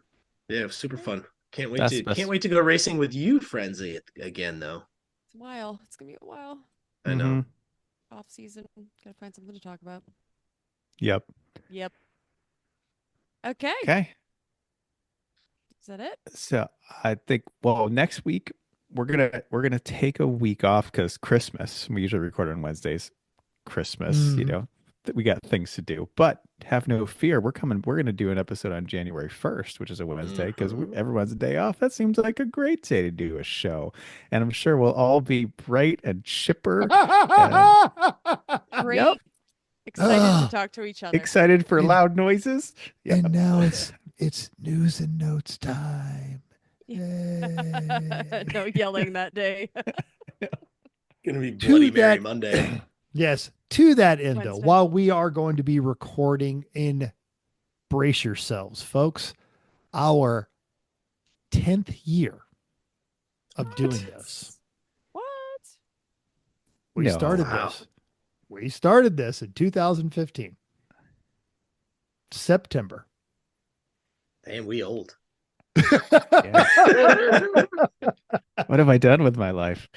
it was super fun. Can't wait Best. can't wait to go racing with you, Frenzy, again though. It's a while. It's gonna be a while. I know. Mhm. Off season. Gotta find something to talk about. Yep. Yep. Okay. Okay. Is that it? So I think next week we're gonna take a week off because Christmas. We usually record on Wednesdays. Christmas, Mhm. We got things to do. But have no fear, we're gonna do an episode on January 1st, which is a Wednesday, because everyone's a day off. That seems like a great day to do a show, and I'm sure we'll all be bright and chipper. Great. Yep. Excited to talk to each other. Excited for loud noises. Yeah. And now it's news and notes time. No yelling that day. Gonna be To Bloody Mary that- Monday. Yes. To that end, though, Wednesday. while we are going to be recording brace yourselves, folks, our 10th year of doing this. What? We No. started Wow. this. We started this in 2015. September. Damn, we old. What have I done with my life?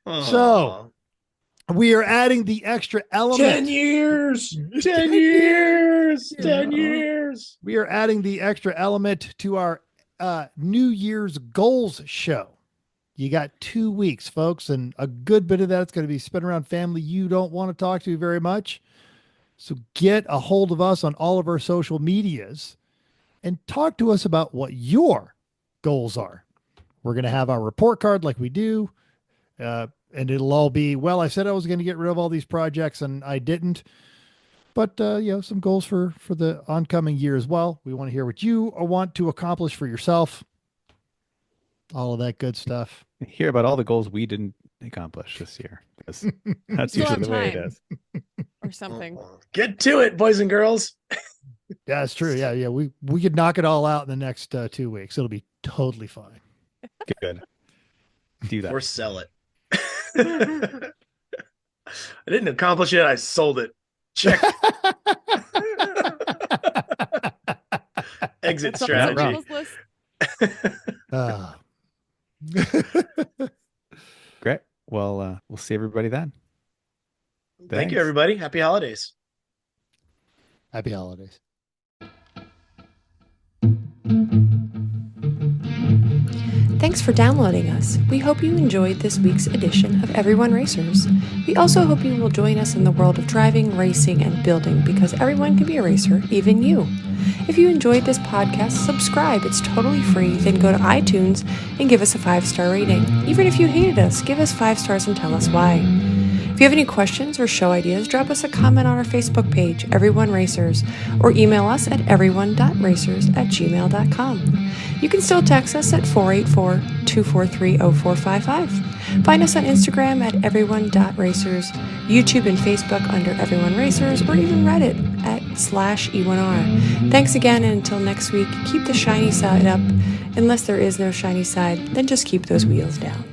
So, we are adding the extra element. 10 years. 10 years. 10 years. We are adding the extra element to our New Year's goals show. You got 2 weeks, folks, and a good bit of that's going to be spent around family you don't want to talk to very much. So get a hold of us on all of our social medias and talk to us about what your goals are. We're going to have our report card like we do. And it'll all be, well, I said I was going to get rid of all these projects and I didn't. But, some goals for the oncoming year as well. We want to hear what you want to accomplish for yourself. All of that good stuff. Hear about all the goals we didn't accomplish this year. Because that's Still usually have the way it time. is. Or something. Get to it, boys and girls. Yeah, it's true. Yeah. We could knock it all out in the next 2 weeks. It'll be totally fine. Good. Do that. Or sell it. I didn't accomplish it. I sold it. Check. Exit That's on some strategy. people's list. Great. Well, we'll see everybody then. Thank Thanks. you, everybody. Happy holidays. Happy holidays. Thanks Thanks for downloading us. We hope you enjoyed this week's edition of Everyone Racers. We also hope you will join us in the world of driving, racing, and building, because everyone can be a racer, even you. If you enjoyed this podcast, subscribe. It's totally free. Then go to iTunes and give us a 5-star rating. Even if you hated us, give us 5 stars and tell us why. If you have any questions or show ideas, drop us a comment on our Facebook page, Everyone Racers, or email us at everyone.racers@gmail.com. You can still text us at 484-243-0455. Find us on Instagram at everyone.racers, YouTube and Facebook under Everyone Racers, or even Reddit at /E1R. Thanks again, and until next week, keep the shiny side up. Unless there is no shiny side, then just keep those wheels down.